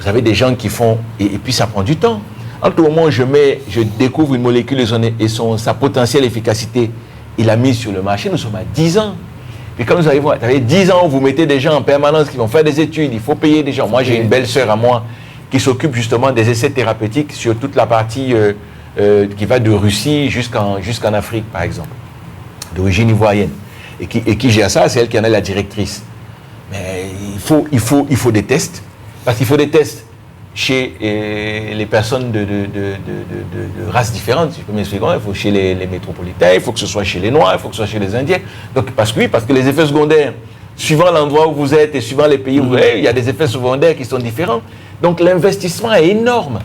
Vous avez des gens qui font, et puis ça prend du temps. Entre le moment où je découvre une molécule et sa potentielle efficacité et la mise sur le marché, nous sommes à 10 ans. Puis quand vous avez 10 ans où vous mettez des gens en permanence qui vont faire des études, il faut payer des gens. Moi, j'ai une belle-sœur à moi qui s'occupe justement des essais thérapeutiques sur toute la partie qui va de Russie jusqu'en Afrique, par exemple, d'origine ivoirienne. Et qui gère ça, c'est elle qui en est la directrice. Mais il faut des tests, parce qu'il faut des tests chez les personnes de races différentes, si je peux m'expliquer. Il faut chez les métropolitains, il faut que ce soit chez les Noirs, il faut que ce soit chez les Indiens. Donc, parce que les effets secondaires, suivant l'endroit où vous êtes et suivant les pays où vous êtes, il y a des effets secondaires qui sont différents. Donc, l'investissement est énorme.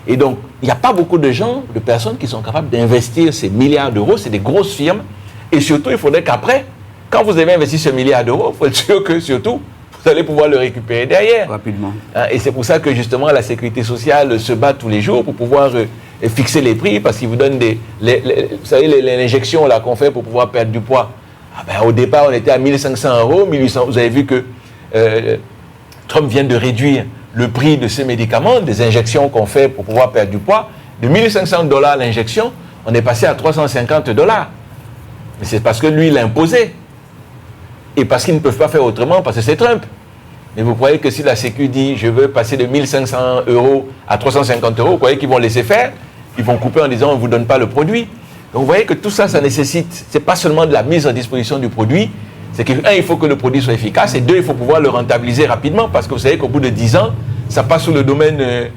Et donc, il n'y a pas beaucoup de personnes qui sont capables d'investir ces milliards d'euros. C'est des grosses firmes. Et surtout, il faudrait qu'après, quand vous avez investi ce milliard d'euros, il faut être sûr que, surtout, vous allez pouvoir le récupérer derrière. Rapidement. Et c'est pour ça que justement la sécurité sociale se bat tous les jours pour pouvoir fixer les prix, parce qu'ils vous donnent vous savez, l'injection là qu'on fait pour pouvoir perdre du poids. Au départ, on était à 1500 €, 1800. Vous avez vu que Trump vient de réduire le prix de ces médicaments, des injections qu'on fait pour pouvoir perdre du poids. De 1500 $ l'injection, on est passé à 350 $. Mais c'est parce que lui, il l'a imposé. Et parce qu'ils ne peuvent pas faire autrement, parce que c'est Trump. Mais vous croyez que si la Sécu dit « je veux passer de 1500 € à 350 €, vous croyez qu'ils vont laisser faire? Ils vont couper en disant « on ne vous donne pas le produit ». Donc vous voyez que tout ça, ça nécessite, c'est pas seulement de la mise en disposition du produit, c'est que, un, il faut que le produit soit efficace, et deux, il faut pouvoir le rentabiliser rapidement, parce que vous savez qu'au bout de 10 ans, ça passe sous le domaine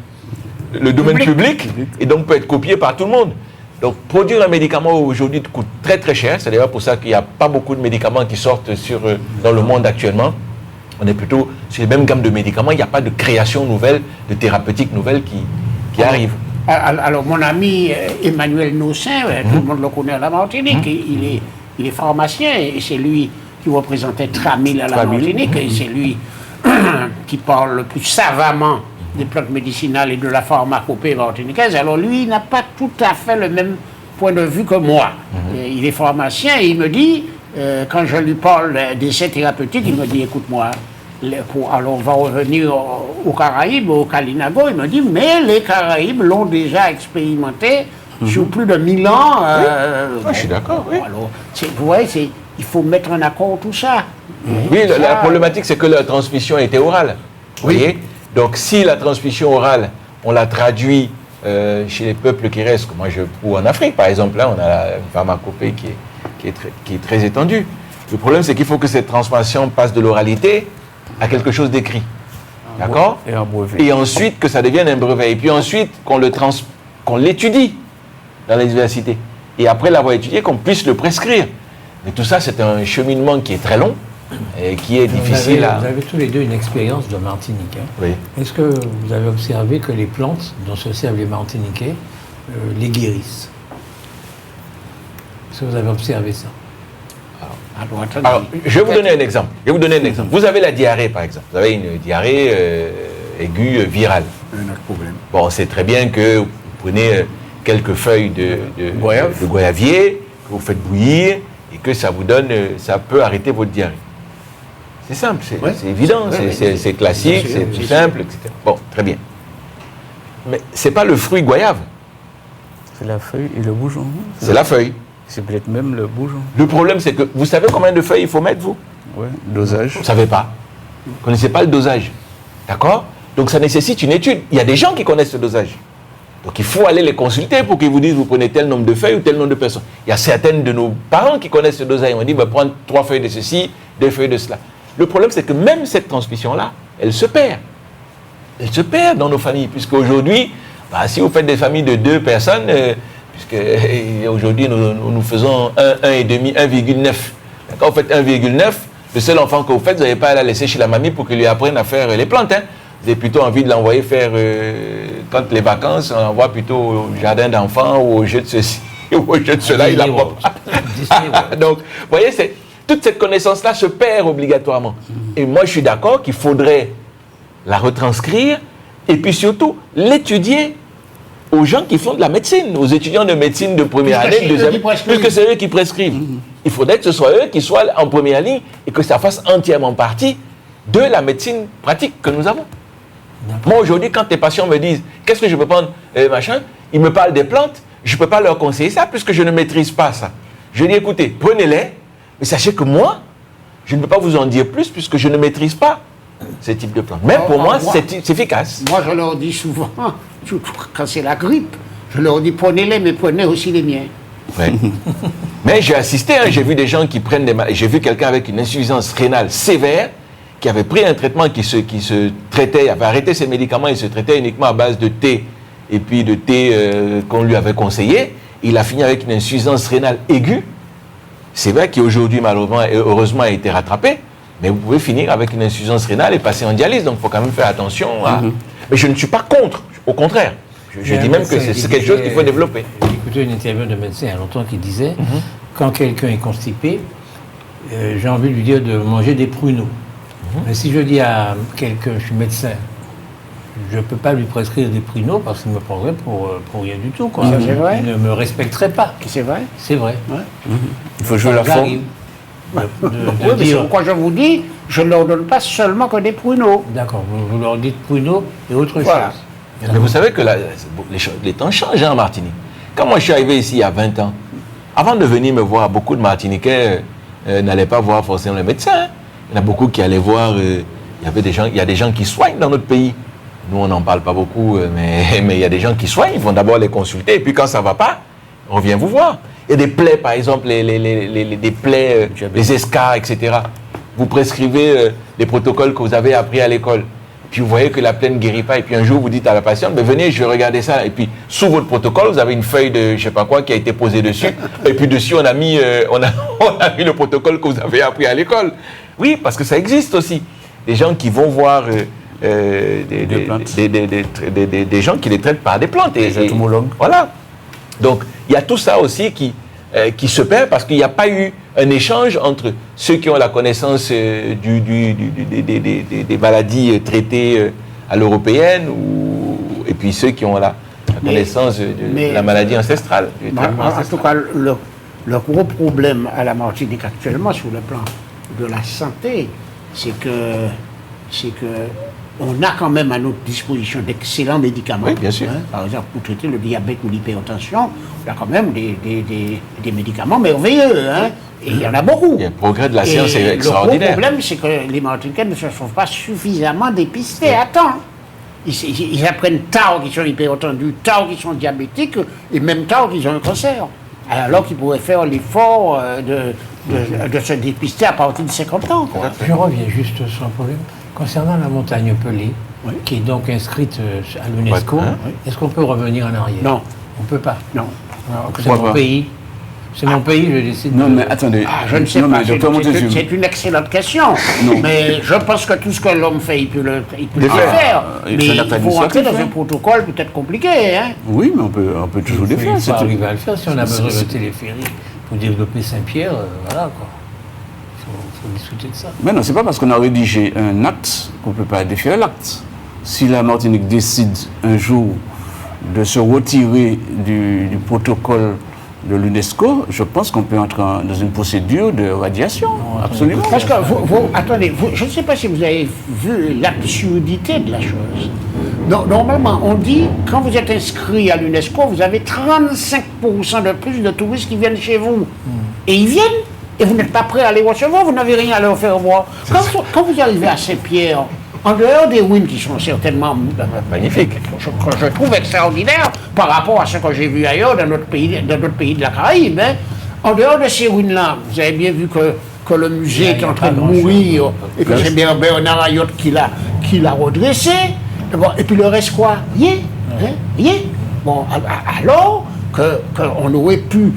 public, et donc peut être copié par tout le monde. Donc, produire un médicament aujourd'hui coûte très très cher. C'est d'ailleurs pour ça qu'il n'y a pas beaucoup de médicaments qui sortent dans le monde actuellement. On est plutôt sur les mêmes gammes de médicaments. Il n'y a pas de création nouvelle, de thérapeutique nouvelle qui arrive. Alors, mon ami Emmanuel Nossin, tout le monde le connaît à la Martinique, il est pharmacien et c'est lui qui représentait Tramil à la Martinique et c'est lui qui parle le plus savamment des plantes médicinales et de la pharmacopée martiniquaise. Alors lui, il n'a pas tout à fait le même point de vue que moi. Il est pharmacien et il me dit, quand je lui parle d'essais thérapeutiques, il me dit, écoute-moi, alors on va revenir aux Caraïbes, au Kalinago, il me dit, mais les Caraïbes l'ont déjà expérimenté sur plus de 1000 ans. Je suis d'accord, oui. Alors, vous voyez, il faut mettre en accord tout ça. Oui, la problématique, c'est que la transmission était orale. Vous voyez ? Donc, si la transmission orale, on la traduit chez les peuples qui restent, ou en Afrique, par exemple, là, on a la pharmacopée qui est très étendue. Le problème, c'est qu'il faut que cette transmission passe de l'oralité à quelque chose d'écrit. D'accord ? Et un brevet. Et ensuite, que ça devienne un brevet. Et puis ensuite, qu'on l'étudie dans les universités. Et après l'avoir étudié, qu'on puisse le prescrire. Mais tout ça, c'est un cheminement qui est très long. Et qui est difficile Vous avez tous les deux une expérience de Martinique. Hein. Oui. Est-ce que vous avez observé que les plantes dont se servent les Martiniquais les guérissent? Est-ce que vous avez observé ça? Alors, je vais vous donner un exemple. Vous avez la diarrhée, par exemple. Vous avez une diarrhée aiguë virale. Un autre problème. Bon, on sait très bien que vous prenez quelques feuilles de goyavier, que vous faites bouillir, et que ça vous donne, ça peut arrêter votre diarrhée. C'est simple, c'est évident, c'est classique, c'est tout simple, etc. Bon, très bien. Mais c'est pas le fruit goyave, C'est la feuille et le bourgeon. c'est la feuille. C'est peut-être même le bourgeon. Le problème, c'est que vous savez combien de feuilles il faut mettre, vous? Ouais, dosage. Vous ne savez pas. Vous ne connaissez pas le dosage. D'accord? Donc ça nécessite une étude. Il y a des gens qui connaissent ce dosage. Donc il faut aller les consulter pour qu'ils vous disent vous prenez tel nombre de feuilles ou tel nombre de personnes. Il y a certaines de nos parents qui connaissent ce dosage. On dit bah, prendre 3 feuilles de ceci, 2 feuilles de cela. Le problème, c'est que même cette transmission-là, elle se perd. Elle se perd dans nos familles. Puisque aujourd'hui, bah, si vous faites des familles de 2 personnes, puisque aujourd'hui nous faisons 1,5, 1,9. Quand vous faites 1,9, le seul enfant que vous faites, vous n'avez pas à la laisser chez la mamie pour qu'il lui apprenne à faire les plantes. Hein. Vous avez plutôt envie de l'envoyer faire, quand les vacances, on l'envoie plutôt au jardin d'enfants ou au jeu de ceci ou au jeu de cela, il apprend pas. Donc, vous voyez, toute cette connaissance-là se perd obligatoirement. Et moi, je suis d'accord qu'il faudrait la retranscrire et puis surtout l'étudier aux gens qui font de la médecine, aux étudiants de médecine de première année, de deuxième, puisque c'est eux qui prescrivent. Il faudrait que ce soit eux qui soient en première ligne et que ça fasse entièrement partie de la médecine pratique que nous avons. Moi, aujourd'hui, quand les patients me disent « Qu'est-ce que je peux prendre machin ?» Ils me parlent des plantes, je ne peux pas leur conseiller ça puisque je ne maîtrise pas ça. Je dis « Écoutez, prenez-les, mais sachez que moi, je ne peux pas vous en dire plus puisque je ne maîtrise pas ce type de plantes. » Mais pour moi, c'est efficace. Moi, je leur dis souvent, surtout quand c'est la grippe, je leur dis prenez-les, mais prenez aussi les miens. Ouais. Mais j'ai assisté, hein, j'ai vu des gens qui prennent j'ai vu quelqu'un avec une insuffisance rénale sévère qui avait pris un traitement qui se traitait, avait arrêté ses médicaments, il se traitait uniquement à base de thé et puis de thé qu'on lui avait conseillé. Il a fini avec une insuffisance rénale aiguë. C'est vrai qu'aujourd'hui, malheureusement et heureusement, a été rattrapé, mais vous pouvez finir avec une insuffisance rénale et passer en dialyse. Donc il faut quand même faire attention. Mais je ne suis pas contre, au contraire. Je dis même que c'est quelque chose qu'il faut développer. J'ai écouté une interview de médecin il y a longtemps qui disait quand quelqu'un est constipé, j'ai envie de lui dire de manger des pruneaux. Mais si je dis à quelqu'un, je suis médecin, je ne peux pas lui prescrire des pruneaux parce qu'il me prendrait pour rien du tout. Quoi. C'est vrai. Il ne me respecterait pas. C'est vrai. C'est vrai. Ouais. Il faut jouer la forme. Oui, mais c'est pourquoi je vous dis, je ne leur donne pas seulement que des pruneaux. D'accord, vous leur dites pruneaux et autre Voilà. chose. Mais vous savez que les temps changent en Martinique. Quand moi je suis arrivé ici il y a 20 ans, avant de venir me voir, beaucoup de Martiniquais n'allaient pas voir forcément le médecin. Hein. Il y en a beaucoup qui allaient voir, il y a des gens qui soignent dans notre pays. Nous, on n'en parle pas beaucoup, mais il y a des gens qui soignent, ils vont d'abord les consulter, et puis quand ça ne va pas, on vient vous voir. Il y a des plaies, par exemple, des plaies, les escarres, etc. Vous prescrivez les protocoles que vous avez appris à l'école. Puis vous voyez que la plaie ne guérit pas, et puis un jour, vous dites à la patiente, mais venez, je vais regarder ça. Et puis, sous votre protocole, vous avez une feuille de je ne sais pas quoi qui a été posée dessus, et puis dessus, on a mis le protocole que vous avez appris à l'école. Oui, parce que ça existe aussi. Des gens qui vont voir des gens qui les traitent par des plantes. Des entomologues. Voilà. Donc, il y a tout ça aussi qui se perd parce qu'il n'y a pas eu un échange entre ceux qui ont la connaissance des maladies traitées à l'européenne et puis ceux qui ont la connaissance de la maladie ancestrale. En tout cas, le gros problème à la Martinique actuellement sur le plan de la santé, c'est que on a quand même à notre disposition d'excellents médicaments. Oui, bien sûr. Hein. Par exemple, pour traiter le diabète ou l'hypertension, on a quand même des médicaments merveilleux. Hein. Et il y en a beaucoup. Le progrès de la science est extraordinaire. Le gros problème, c'est que les Martiniquais ne se sont pas suffisamment dépistés à temps. Ils apprennent tard qu'ils sont hypertendus, tard qu'ils sont diabétiques, et même tard qu'ils ont un cancer. Alors qu'ils pourraient faire l'effort de se dépister à partir de 50 ans. Quoi. Je reviens juste sur un problème. Concernant la montagne Pelée, qui est donc inscrite à l'UNESCO, est-ce qu'on peut revenir en arrière? Non. On ne peut pas. Non. C'est mon pays. C'est mon pays, je décide. Non, mais attendez. Je ne sais pas. C'est C'est une excellente question. Mais je pense que tout ce que l'homme fait, il peut le faire. Mais il faut rentrer dans un protocole peut-être compliqué. Hein. Oui, mais on peut toujours le faire. Il faut arriver à le faire si on a besoin de téléphérique pour développer Saint-Pierre. Voilà quoi. Il faut discuter de ça. Mais non, c'est pas parce qu'on a rédigé un acte qu'on ne peut pas défier l'acte. Si la Martinique décide un jour de se retirer du protocole de l'UNESCO, je pense qu'on peut entrer dans une procédure de radiation. Non, absolument. Parce que attendez, je ne sais pas si vous avez vu l'absurdité de la chose. Normalement, on dit, quand vous êtes inscrit à l'UNESCO, vous avez 35% de plus de touristes qui viennent chez vous. Et ils viennent, et vous n'êtes pas prêt à les recevoir, vous n'avez rien à leur faire voir. Quand vous arrivez à Saint-Pierre, en dehors des ruines qui sont certainement magnifiques, que je trouve extraordinaires par rapport à ce que j'ai vu ailleurs dans notre pays de la Caraïbe, hein, en dehors de ces ruines-là, vous avez bien vu que le musée est en train de mourir et que c'est bien Bernard Ayotte qui l'a redressé. Bon, et puis le reste quoi? Rien. Bon, alors qu'on aurait pu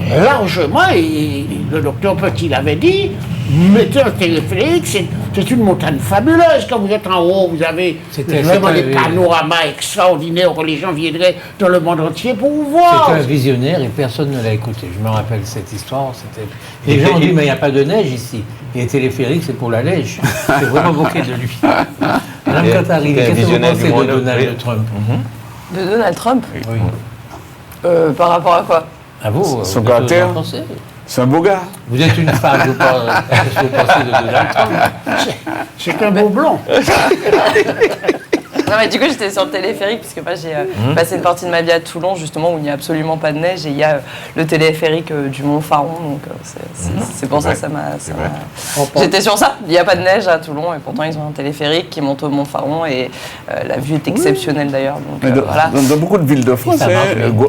largement, et le docteur Petit l'avait dit, mettez un téléphérique, c'est une montagne fabuleuse. Quand vous êtes en haut, vous avez vraiment des panoramas extraordinaires que les gens viendraient dans le monde entier pour vous voir. C'était un visionnaire et personne ne l'a écouté. Je me rappelle cette histoire. Les gens ont dit, mais il n'y a pas de neige ici. Et les téléphériques, c'est pour la neige. C'est vraiment moqué de lui. Madame Katari, qu'est-ce que vous pensez de Donald Trump? De Donald Trump? Oui. Par rapport à quoi? À vous, son caractère. C'est un beau gars. Vous êtes une femme, qu'est-ce que vous pensez de Donald Trump? C'est un beau blond. Non, mais du coup, j'étais sur le téléphérique, puisque moi, j'ai passé une partie de ma vie à Toulon, justement, où il n'y a absolument pas de neige, et il y a le téléphérique du Mont Faron, donc c'est pour ça que ça m'a... J'étais sur ça, il n'y a pas de neige à Toulon, et pourtant, ils ont un téléphérique qui monte au Mont Faron, et la vue est exceptionnelle, d'ailleurs. Voilà. Dans beaucoup de villes de France,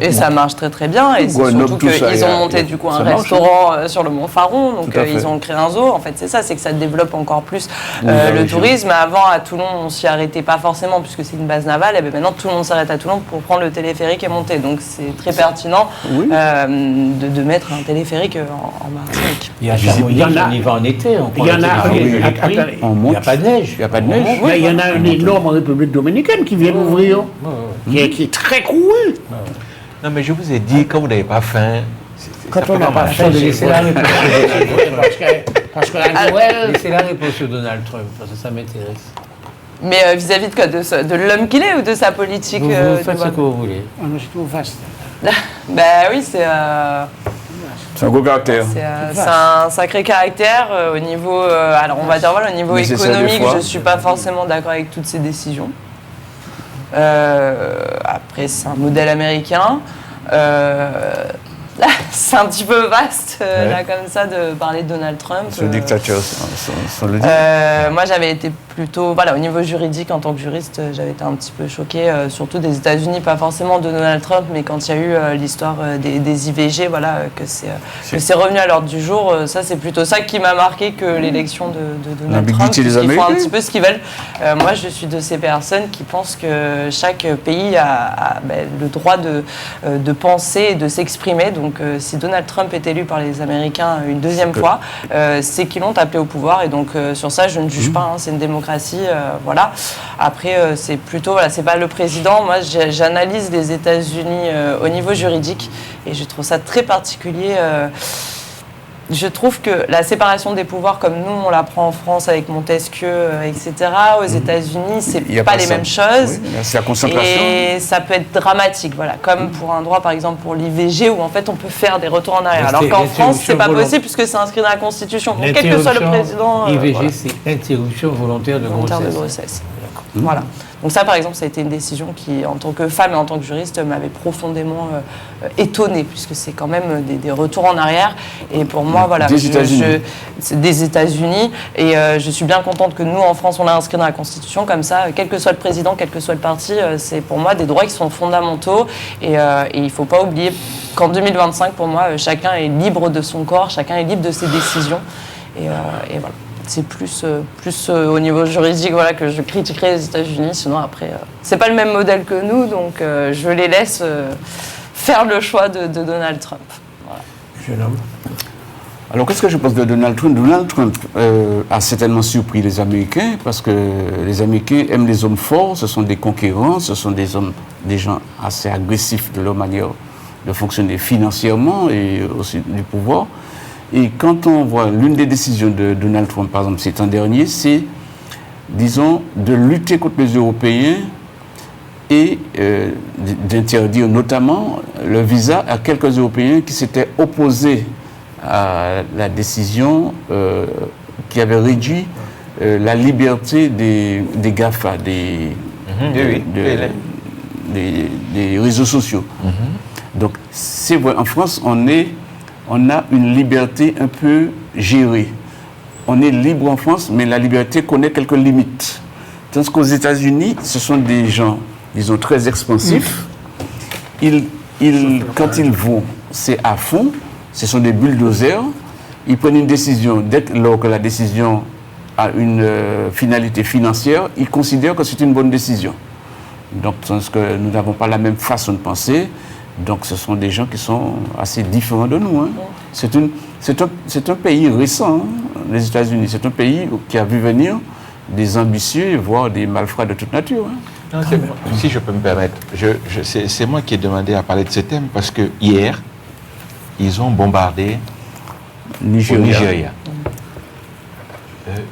et ça marche très très bien, et c'est surtout qu'ils ont monté du coup un restaurant sur le Mont Faron, donc ils ont créé un zoo, en fait, c'est ça, c'est que ça développe encore plus le tourisme. Avant, à Toulon, on s'y arrêtait pas forcément, puisque c'est une base navale, et bien maintenant tout le monde s'arrête à Toulon pour prendre le téléphérique et monter. Donc c'est très pertinent de mettre un téléphérique en Martinique. Il y a Chamonix, on y va en été. Il y en a il n'y a pas de neige. Il n'y a pas de neige. Il y en a un énorme en République dominicaine qui vient d'ouvrir, qui est très couru. Non, mais je vous ai dit, quand vous n'avez pas faim, quand on n'a pas faim, laissez la réponse. Parce qu'à Noël... Laissez la réponse sur Donald Trump, parce que ça m'intéresse. Mais vis-à-vis de quoi? De l'homme qu'il est ou de sa politique? Vous faites ce que vous voulez. C'est trop vaste. Ben oui, c'est un gros caractère. C'est un sacré caractère au niveau... alors on va dire, voilà, au niveau économique, je ne suis pas forcément d'accord avec toutes ses décisions. Après, c'est un modèle américain. C'est un petit peu vaste, là, comme ça, de parler de Donald Trump. C'est le dictateur, sans le dire. Moi, j'avais été plutôt... Voilà, au niveau juridique, en tant que juriste, j'avais été un petit peu choquée, surtout des États-Unis, pas forcément de Donald Trump, mais quand il y a eu l'histoire des IVG, voilà, que c'est revenu à l'ordre du jour. Ça, c'est plutôt ça qui m'a marqué que l'élection de Donald Trump. Ils font un petit peu ce qu'ils veulent. Moi, je suis de ces personnes qui pensent que chaque pays a le droit de penser et de s'exprimer. Donc, si Donald Trump est élu par les Américains une deuxième fois, c'est qu'ils l'ont appelé au pouvoir. Et donc, sur ça, je ne juge pas. Hein, c'est une démocratie. Voilà. Après, c'est plutôt... Voilà, c'est pas le président. Moi, j'analyse les États-Unis au niveau juridique. Et je trouve ça très particulier... Je trouve que la séparation des pouvoirs, comme nous, on la prend en France avec Montesquieu, etc., aux États-Unis, c'est pas les mêmes choses. Oui, c'est la concentration. Et ça peut être dramatique, voilà. Comme pour un droit, par exemple, pour l'IVG, où en fait, on peut faire des retours en arrière. Alors qu'en France, c'est pas possible, puisque c'est inscrit dans la Constitution. Donc, quel que soit le président... L'IVG, voilà. c'est interruption volontaire de grossesse. Voilà. Donc ça, par exemple, ça a été une décision qui, en tant que femme et en tant que juriste, m'avait profondément étonnée, puisque c'est quand même des retours en arrière. Et pour moi, voilà, c'est des États-Unis. Et je suis bien contente que nous, en France, on l'a inscrit dans la Constitution. Comme ça, quel que soit le président, quel que soit le parti, c'est pour moi des droits qui sont fondamentaux. Et il ne faut pas oublier qu'en 2025, pour moi, chacun est libre de son corps, chacun est libre de ses décisions. Et voilà. C'est plus au niveau juridique, voilà, que je critiquerai les États-Unis. Sinon, après, c'est pas le même modèle que nous, donc je les laisse faire le choix de Donald Trump. Voilà. Jeune homme. Alors, qu'est-ce que je pense de Donald Trump? Donald Trump a certainement surpris les Américains, parce que les Américains aiment les hommes forts, ce sont des conquérants, ce sont des gens assez agressifs de leur manière de fonctionner financièrement et aussi du pouvoir. Et quand on voit l'une des décisions de Donald Trump, par exemple, ces temps derniers, c'est, disons, de lutter contre les Européens et d'interdire notamment le visa à quelques Européens qui s'étaient opposés à la décision qui avait réduit la liberté des GAFA, des réseaux sociaux. Donc, c'est vrai, en France, on a une liberté un peu gérée. On est libre en France, mais la liberté connaît quelques limites. Tandis qu'aux États-Unis, ce sont des gens, disons, très expansifs. Quand ils vont, c'est à fond. Ce sont des bulldozers. Ils prennent une décision. Lors que la décision a une finalité financière, ils considèrent que c'est une bonne décision. Donc, tandis que nous n'avons pas la même façon de penser. Donc, ce sont des gens qui sont assez différents de nous. Hein. C'est un pays récent, hein, les États-Unis. C'est un pays qui a vu venir des ambitieux, voire des malfrats de toute nature. Hein. Non, si je peux me permettre, c'est moi qui ai demandé à parler de ce thème parce que hier, ils ont bombardé au Nigeria.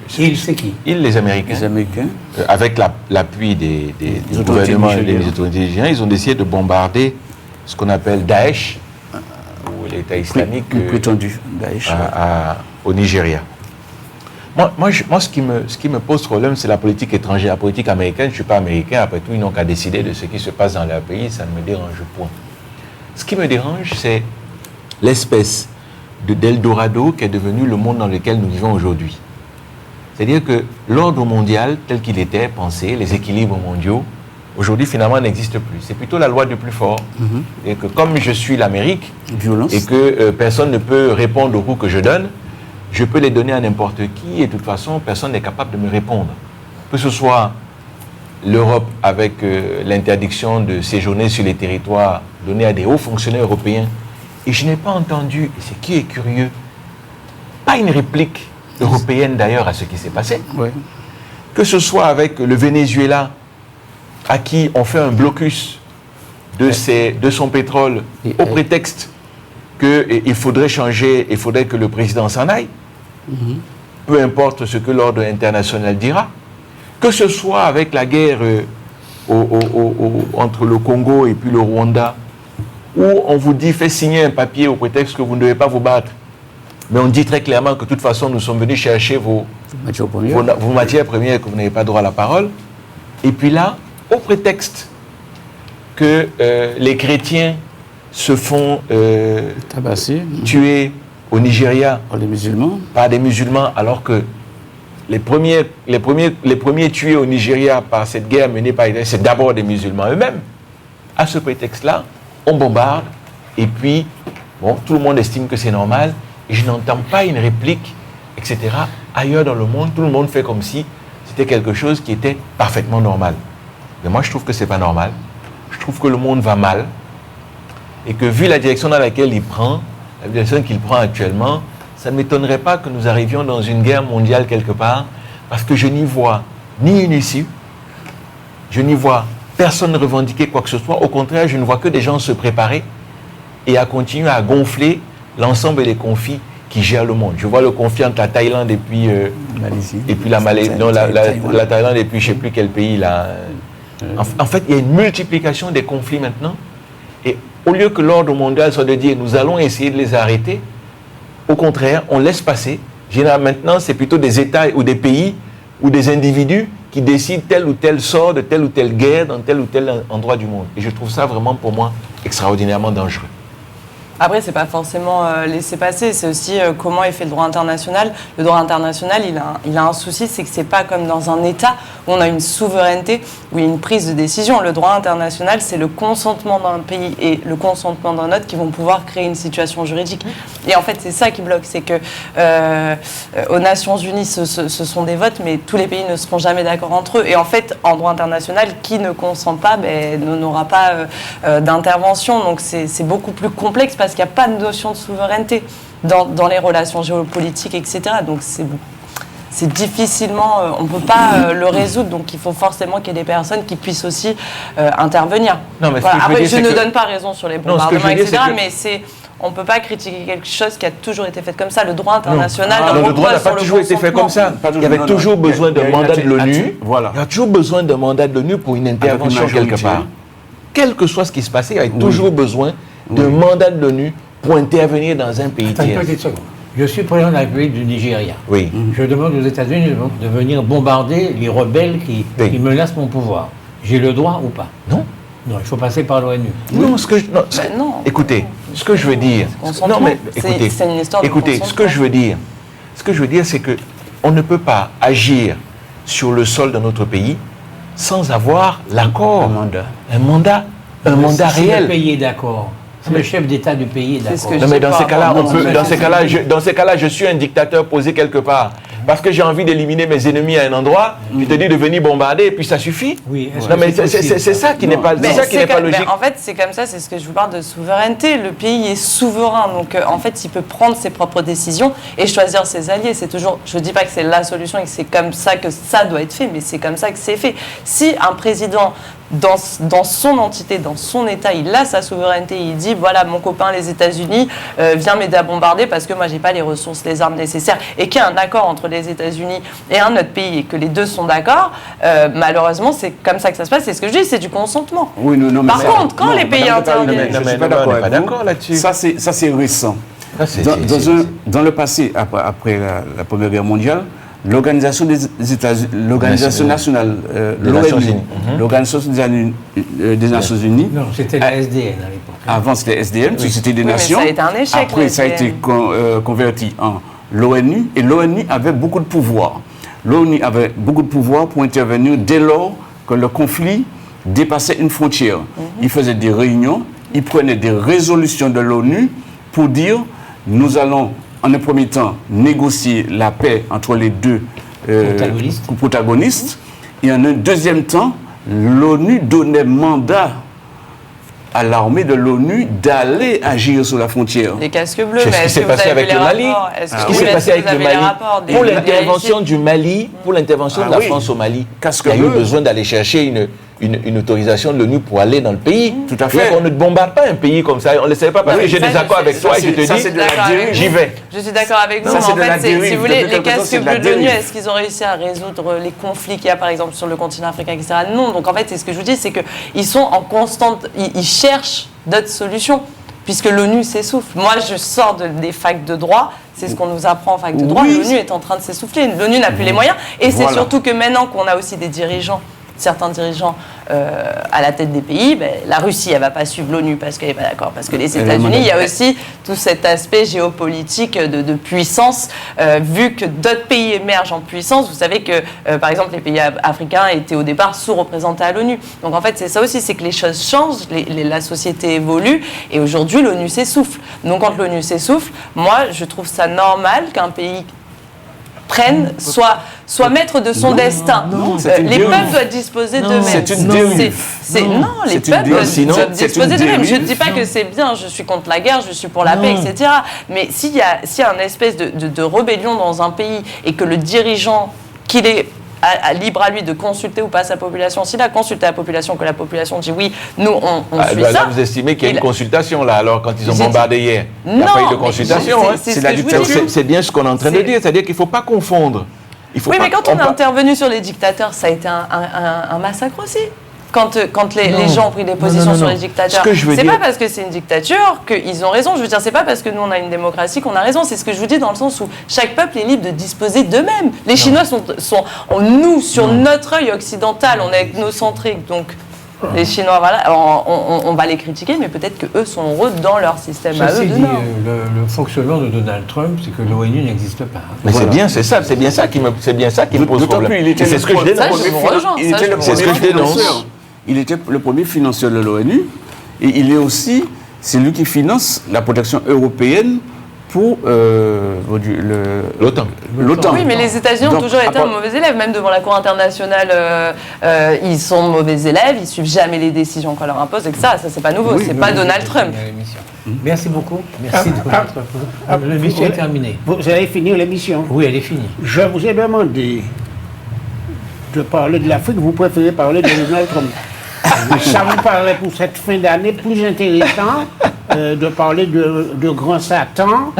C'est qui? Les Américains. Les Américains. Avec l'appui des gouvernements et des autorités nigériennes, ils ont décidé de bombarder ce qu'on appelle Daesh, ou l'État islamique prétendu Daesh, au Nigeria. Moi, ce qui me pose problème, c'est la politique étrangère. La politique américaine, je ne suis pas américain, après tout, ils n'ont qu'à décider de ce qui se passe dans leur pays, ça ne me dérange point. Ce qui me dérange, c'est l'espèce d'Eldorado qui est devenu le monde dans lequel nous vivons aujourd'hui. C'est-à-dire que l'ordre mondial, tel qu'il était pensé, les équilibres mondiaux, aujourd'hui, finalement, n'existe plus. C'est plutôt la loi du plus fort. Et que comme je suis l'Amérique, et que personne ne peut répondre aux coups que je donne, je peux les donner à n'importe qui, et de toute façon, personne n'est capable de me répondre. Que ce soit l'Europe avec l'interdiction de séjourner sur les territoires donnée à des hauts fonctionnaires européens, et je n'ai pas entendu, et c'est qui est curieux, pas une réplique européenne d'ailleurs à ce qui s'est passé. Ouais. Que ce soit avec le Venezuela, à qui on fait un blocus de son pétrole au prétexte qu'il faudrait changer, il faudrait que le président s'en aille, peu importe ce que l'ordre international dira. Que ce soit avec la guerre entre le Congo et puis le Rwanda, où on vous dit faites signer un papier au prétexte que vous ne devez pas vous battre. Mais on dit très clairement que de toute façon, nous sommes venus chercher vos matières premières et que vous n'avez pas droit à la parole. Et puis là, au prétexte que les chrétiens se font tuer au Nigeria par des musulmans, alors que les premiers tués au Nigeria par cette guerre menée par Israël, c'est d'abord des musulmans eux-mêmes. À ce prétexte-là, on bombarde, et puis, bon, tout le monde estime que c'est normal, et je n'entends pas une réplique, etc. Ailleurs dans le monde, tout le monde fait comme si c'était quelque chose qui était parfaitement normal. Mais moi, je trouve que ce n'est pas normal. Je trouve que le monde va mal, et que vu la direction dans laquelle il prend, la direction qu'il prend actuellement, ça ne m'étonnerait pas que nous arrivions dans une guerre mondiale quelque part, parce que je n'y vois ni une issue, je n'y vois personne revendiquer quoi que ce soit. Au contraire, je ne vois que des gens se préparer et à continuer à gonfler l'ensemble des conflits qui gèrent le monde. Je vois le conflit entre la Thaïlande et puis la Malaisie. Non, la Thaïlande et puis je ne sais plus quel pays là. En fait, il y a une multiplication des conflits maintenant. Et au lieu que l'ordre mondial soit de dire nous allons essayer de les arrêter, au contraire, on laisse passer. Maintenant, c'est plutôt des États ou des pays ou des individus qui décident tel ou tel sort de telle ou telle guerre dans tel ou tel endroit du monde. Et je trouve ça vraiment, pour moi, extraordinairement dangereux. Après, c'est pas forcément laisser passer, c'est aussi comment est fait le droit international. Le droit international, il a un souci, c'est que c'est pas comme dans un État où on a une souveraineté, où il y a une prise de décision. Le droit international, c'est le consentement d'un pays et le consentement d'un autre qui vont pouvoir créer une situation juridique. Et en fait, c'est ça qui bloque, c'est que aux Nations Unies, ce sont des votes, mais tous les pays ne seront jamais d'accord entre eux. Et en fait, en droit international, qui ne consent pas, n'aura pas d'intervention. Donc c'est beaucoup plus complexe parce qu'il n'y a pas de notion de souveraineté dans les relations géopolitiques, etc. Donc c'est difficilement, on ne peut pas le résoudre, donc il faut forcément qu'il y ait des personnes qui puissent aussi intervenir. Non, mais voilà. Après, je ne donne pas raison sur les bombardements, etc., mais on ne peut pas critiquer quelque chose qui a toujours été fait comme ça. Le droit international Non, le droit n'a repose pas sur le toujours été fait comme ça. Il y avait toujours besoin d'un mandat de l'ONU. Voilà. Il y a toujours besoin d'un mandat de l'ONU pour une intervention quelque part. Quel que soit ce qui se passait, il y avait toujours besoin d'un mandat de l'ONU pour intervenir dans un pays Attends une tiers. petite seconde. Je suis président de la République du Nigeria. Oui. Je demande aux États-Unis de venir bombarder les rebelles qui menacent mon pouvoir. J'ai le droit ou pas? Non. Non, il faut passer par l'ONU. Non, non. Écoutez, ce que je veux dire. Consentement. Non, mais C'est écoutez, une histoire de écoutez, ce que consentement. je veux dire, c'est que on ne peut pas agir sur le sol de notre pays sans avoir l'accord. Un mandat Si réel. le pays est d'accord. Si le chef d'État du pays est C'est ce que d'accord. Non, mais dans Je sais ces cas-là, pas, on non, peut, mais dans ces cas-là, je suis un dictateur posé quelque part. Parce que j'ai envie d'éliminer mes ennemis à un endroit, je te dis de venir bombarder et puis ça suffit. Oui, est-ce Non, que mais c'est possible, c'est ça qui n'est pas, Mais c'est ça qui n'est pas comme- logique. en fait, c'est comme ça, c'est ce que je vous parle de souveraineté. Le pays est souverain, donc en fait, il peut prendre ses propres décisions et choisir ses alliés. C'est toujours, je ne dis pas que c'est la solution et que c'est comme ça que ça doit être fait, mais c'est comme ça que c'est fait. Si un président dans son entité, dans son État, il a sa souveraineté, il dit voilà, mon copain les États-Unis vient m'aider à bombarder parce que moi j'ai pas les ressources, les armes nécessaires, et qu'il y a un accord entre les États-Unis et un autre pays et que les deux sont d'accord, malheureusement c'est comme ça que ça se passe. C'est ce que je dis, c'est du consentement. Oui, non, mais Par contre, quand les pays interviennent, je ne suis pas on d'accord n'est pas avec vous. d'accord là-dessus. Ça, c'est récent. Ça, c'est- Dans le passé, après la Première Guerre mondiale, l'Organisation des États-Unis, l'Organisation nationale, des Nations l'ONU, Unies. l'Organisation des Nations Unies, Non, c'était la SDN à l'époque. avant c'était SDN, puis c'était des Oui, mais nations. ça a été un échec, Après, le ça a SDN. été converti en l'ONU, et l'ONU avait beaucoup de pouvoir. L'ONU avait beaucoup de pouvoir pour intervenir dès lors que le conflit dépassait une frontière. Il faisait des réunions, il prenait des résolutions de l'ONU pour dire nous allons en un premier temps négocier la paix entre les deux protagonistes, et en un deuxième temps, l'ONU donnait mandat à l'armée de l'ONU d'aller agir sur la frontière. les casques bleus, C'est mais ce qui est-ce s'est que vous passé avez vu avec les le Mali. rapports? Est-ce Ce que qui vous s'est est-ce passé que avec vous le avez les Mali, rapports des- pour des l'intervention vérifiés du Mali, pour l'intervention de la oui. France au Mali, Casque il y a eu bleu. besoin d'aller chercher une autorisation de l'ONU pour aller dans le pays. Tout à fait. C'est-à-dire qu'on ne bombarde pas un pays comme ça. On ne le savait pas parce Oui, que j'ai ça, des je accords suis- avec toi et je te ça, dis, c'est de la D'accord avec dérive. j'y vous. vais. Je suis d'accord avec vous, Ça, mais c'est en de la fait, dérive. si vous voulez, Depuis les quelque temps, casques c'est de la bleus de l'ONU, dérive. est-ce qu'ils ont réussi à résoudre les conflits qu'il y a, par exemple, sur le continent africain, etc. Non. Donc, en fait, c'est ce que je vous dis, c'est qu'ils sont en constante... Ils cherchent d'autres solutions, puisque l'ONU s'essouffle. Moi, je sors des facs de droit, c'est ce qu'on nous apprend en fac de droit, Oui. l'ONU est en train de s'essouffler. L'ONU n'a plus les moyens, et c'est Voilà. surtout que maintenant qu'on a aussi des dirigeants, certains dirigeants à la tête des pays, ben, la Russie, elle va pas suivre l'ONU parce qu'elle n'est pas d'accord, parce que les États-Unis, il y a aussi tout cet aspect géopolitique de puissance, vu que d'autres pays émergent en puissance. Vous savez que, par exemple, les pays africains étaient au départ sous-représentés à l'ONU. Donc en fait, c'est ça aussi, c'est que les choses changent, la société évolue, et aujourd'hui, l'ONU s'essouffle. Donc quand l'ONU s'essouffle, moi, je trouve ça normal qu'un pays prenne, soit maître de son destin. c'est une Les dérive. peuples doivent disposer d'eux-mêmes. c'est une dérive. Non, les C'est une peuples dérive. Sinon, doivent c'est disposer une d'eux-mêmes. Je ne dérive. dis pas que c'est bien, je suis contre la guerre, je suis pour la paix, etc. Mais s'il y a une espèce de rébellion dans un pays et que le dirigeant, qu'il est libre à lui de consulter ou pas sa population, s'il a consulté la population, que la population dit oui, nous on suit Là, ça. vous estimez qu'il y a une consultation là, alors quand ils ont J'ai bombardé hier. Il n'y a Non, pas eu de mais consultation. c'est- hein. c'est ce la que je vous dictature. dis. C'est bien ce qu'on est en train de C'est- dire, c'est-à-dire qu'il ne faut pas confondre. Il faut Oui, pas- mais quand on est intervenu sur les dictateurs, ça a été un massacre aussi. Quand les gens ont pris des positions sur les dictateurs. Ce que je veux C'est dire- pas parce que c'est une dictature qu'ils ont raison. Je veux dire, c'est pas parce que nous on a une démocratie qu'on a raison. C'est ce que je vous dis dans le sens où chaque peuple est libre de disposer d'eux-mêmes. Les Chinois nous, sur notre œil occidental, on est ethnocentrique. Donc les Chinois, voilà, on va les critiquer, mais peut-être que eux sont heureux dans leur système à eux. Ceci de dit, normes. le fonctionnement de Donald Trump, c'est que l'ONU n'existe pas. Mais Voilà. c'est bien ça qui me pose D'autant problème. plus, il était Et c'est ce que je le dénonce. Ça, je vous rejoins, il ça, était je le vous C'est ce que premier je dénonce. financeur. Il était le premier financeur de l'ONU, et il est aussi celui qui finance la protection européenne pour L'OTAN. l'OTAN. Oui, mais les États-Unis ont Donc, toujours été à un part- mauvais élève, même devant la Cour internationale, ils sont mauvais élèves, ils suivent jamais les décisions qu'on leur impose, et que ça c'est pas nouveau, Oui, c'est pas Donald Trump. Merci beaucoup. Merci de votre l'émission est terminée. Vous allez finir l'émission. Oui, elle est finie. Je vous ai demandé de parler de l'Afrique, vous préférez parler de Donald Trump. Ça vous paraît pour cette fin d'année plus intéressant de parler de grand Satan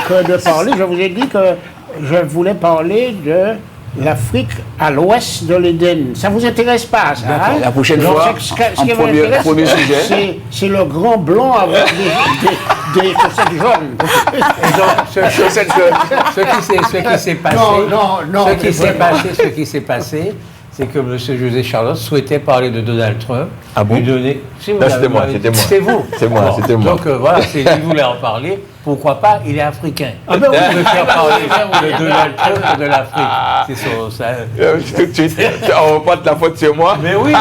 que de parler. Je vous ai dit que je voulais parler de l'Afrique à l'ouest de l'Éden. Ça vous intéresse pas, ça, hein? La prochaine Donc, fois, ce qui en m'intéresse, premier sujet. c'est le grand blanc avec des chaussettes jaunes. Ce qui s'est passé, Non, ce qui s'est passé, c'est que M. José Charlotte souhaitait parler de Donald Trump. Ah bon? Lui donner... Si, vous Non, l'avez c'était moi, parlé. c'était moi. C'est vous. C'est moi, Bon, c'était moi. Donc voilà, il voulait en parler. Pourquoi pas? Il est africain. Ah ben oui. Il veut faire parler de Donald Trump et de l'Afrique. C'est ça. Tout de suite, on reporte la faute sur moi. Mais oui,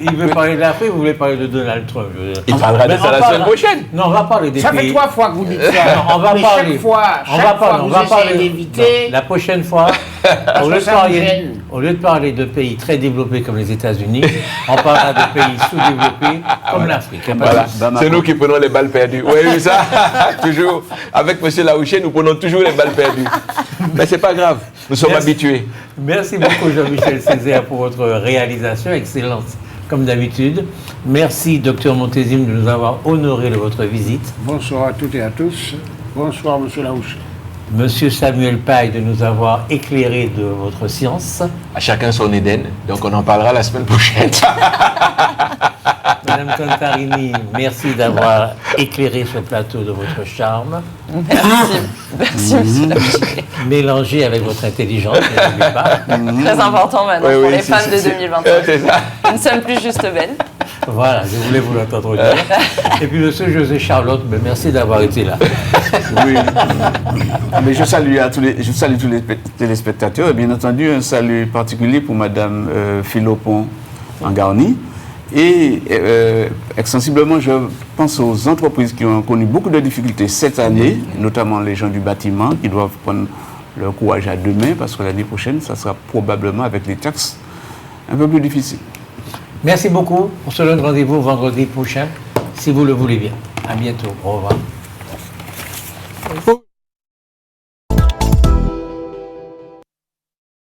il veut parler de l'Afrique, vous voulez parler de Donald Trump. Je veux dire. Il parlera de Mais ça on la parle- semaine prochaine. Non, on va parler des Ça pays. fait 3 fois que vous dites ça. Non, on va Mais parler. chaque fois, On vous va essayez parler. d'éviter. Non, la prochaine fois, au lieu, que ça me gêne. au lieu de parler de pays très développés comme les États-Unis, on parlera de pays sous-développés comme l'Afrique. Voilà, Bamako. c'est nous qui prenons les balles perdues. Oui, oui, ça, toujours. Avec M. Laouché, nous prenons toujours les balles perdues. Mais c'est pas grave, nous sommes Merci. habitués. Merci beaucoup Jean-Michel Césaire pour votre réalisation, excellente comme d'habitude. Merci Dr Montésime de nous avoir honoré de votre visite. Bonsoir à toutes et à tous. Bonsoir, monsieur Laouche. Monsieur Samuel Paille de nous avoir éclairé de votre science. À chacun son Éden, donc on en parlera la semaine prochaine. Madame Contarini, merci d'avoir éclairé ce plateau de votre charme. Merci, monsieur Laouché. Mélangé avec votre intelligence, n'oubliez pas. Très important maintenant Oui, pour oui, les c'est- fans de c'est- 2023. c'est ça. Nous ne sommes plus juste belles. Voilà, je voulais vous l'entendre dire. Et puis monsieur José Charlotte, ben, merci d'avoir été là. Oui. Mais je salue tous les téléspectateurs et bien entendu un salut particulier pour Madame Philopon en Garni. Et extensivement, je pense aux entreprises qui ont connu beaucoup de difficultés cette année, notamment les gens du bâtiment qui doivent prendre leur courage à deux mains parce que l'année prochaine, ça sera probablement avec les taxes un peu plus difficile. Merci beaucoup. On se donne rendez-vous vendredi prochain, si vous le voulez bien. À bientôt. Au revoir.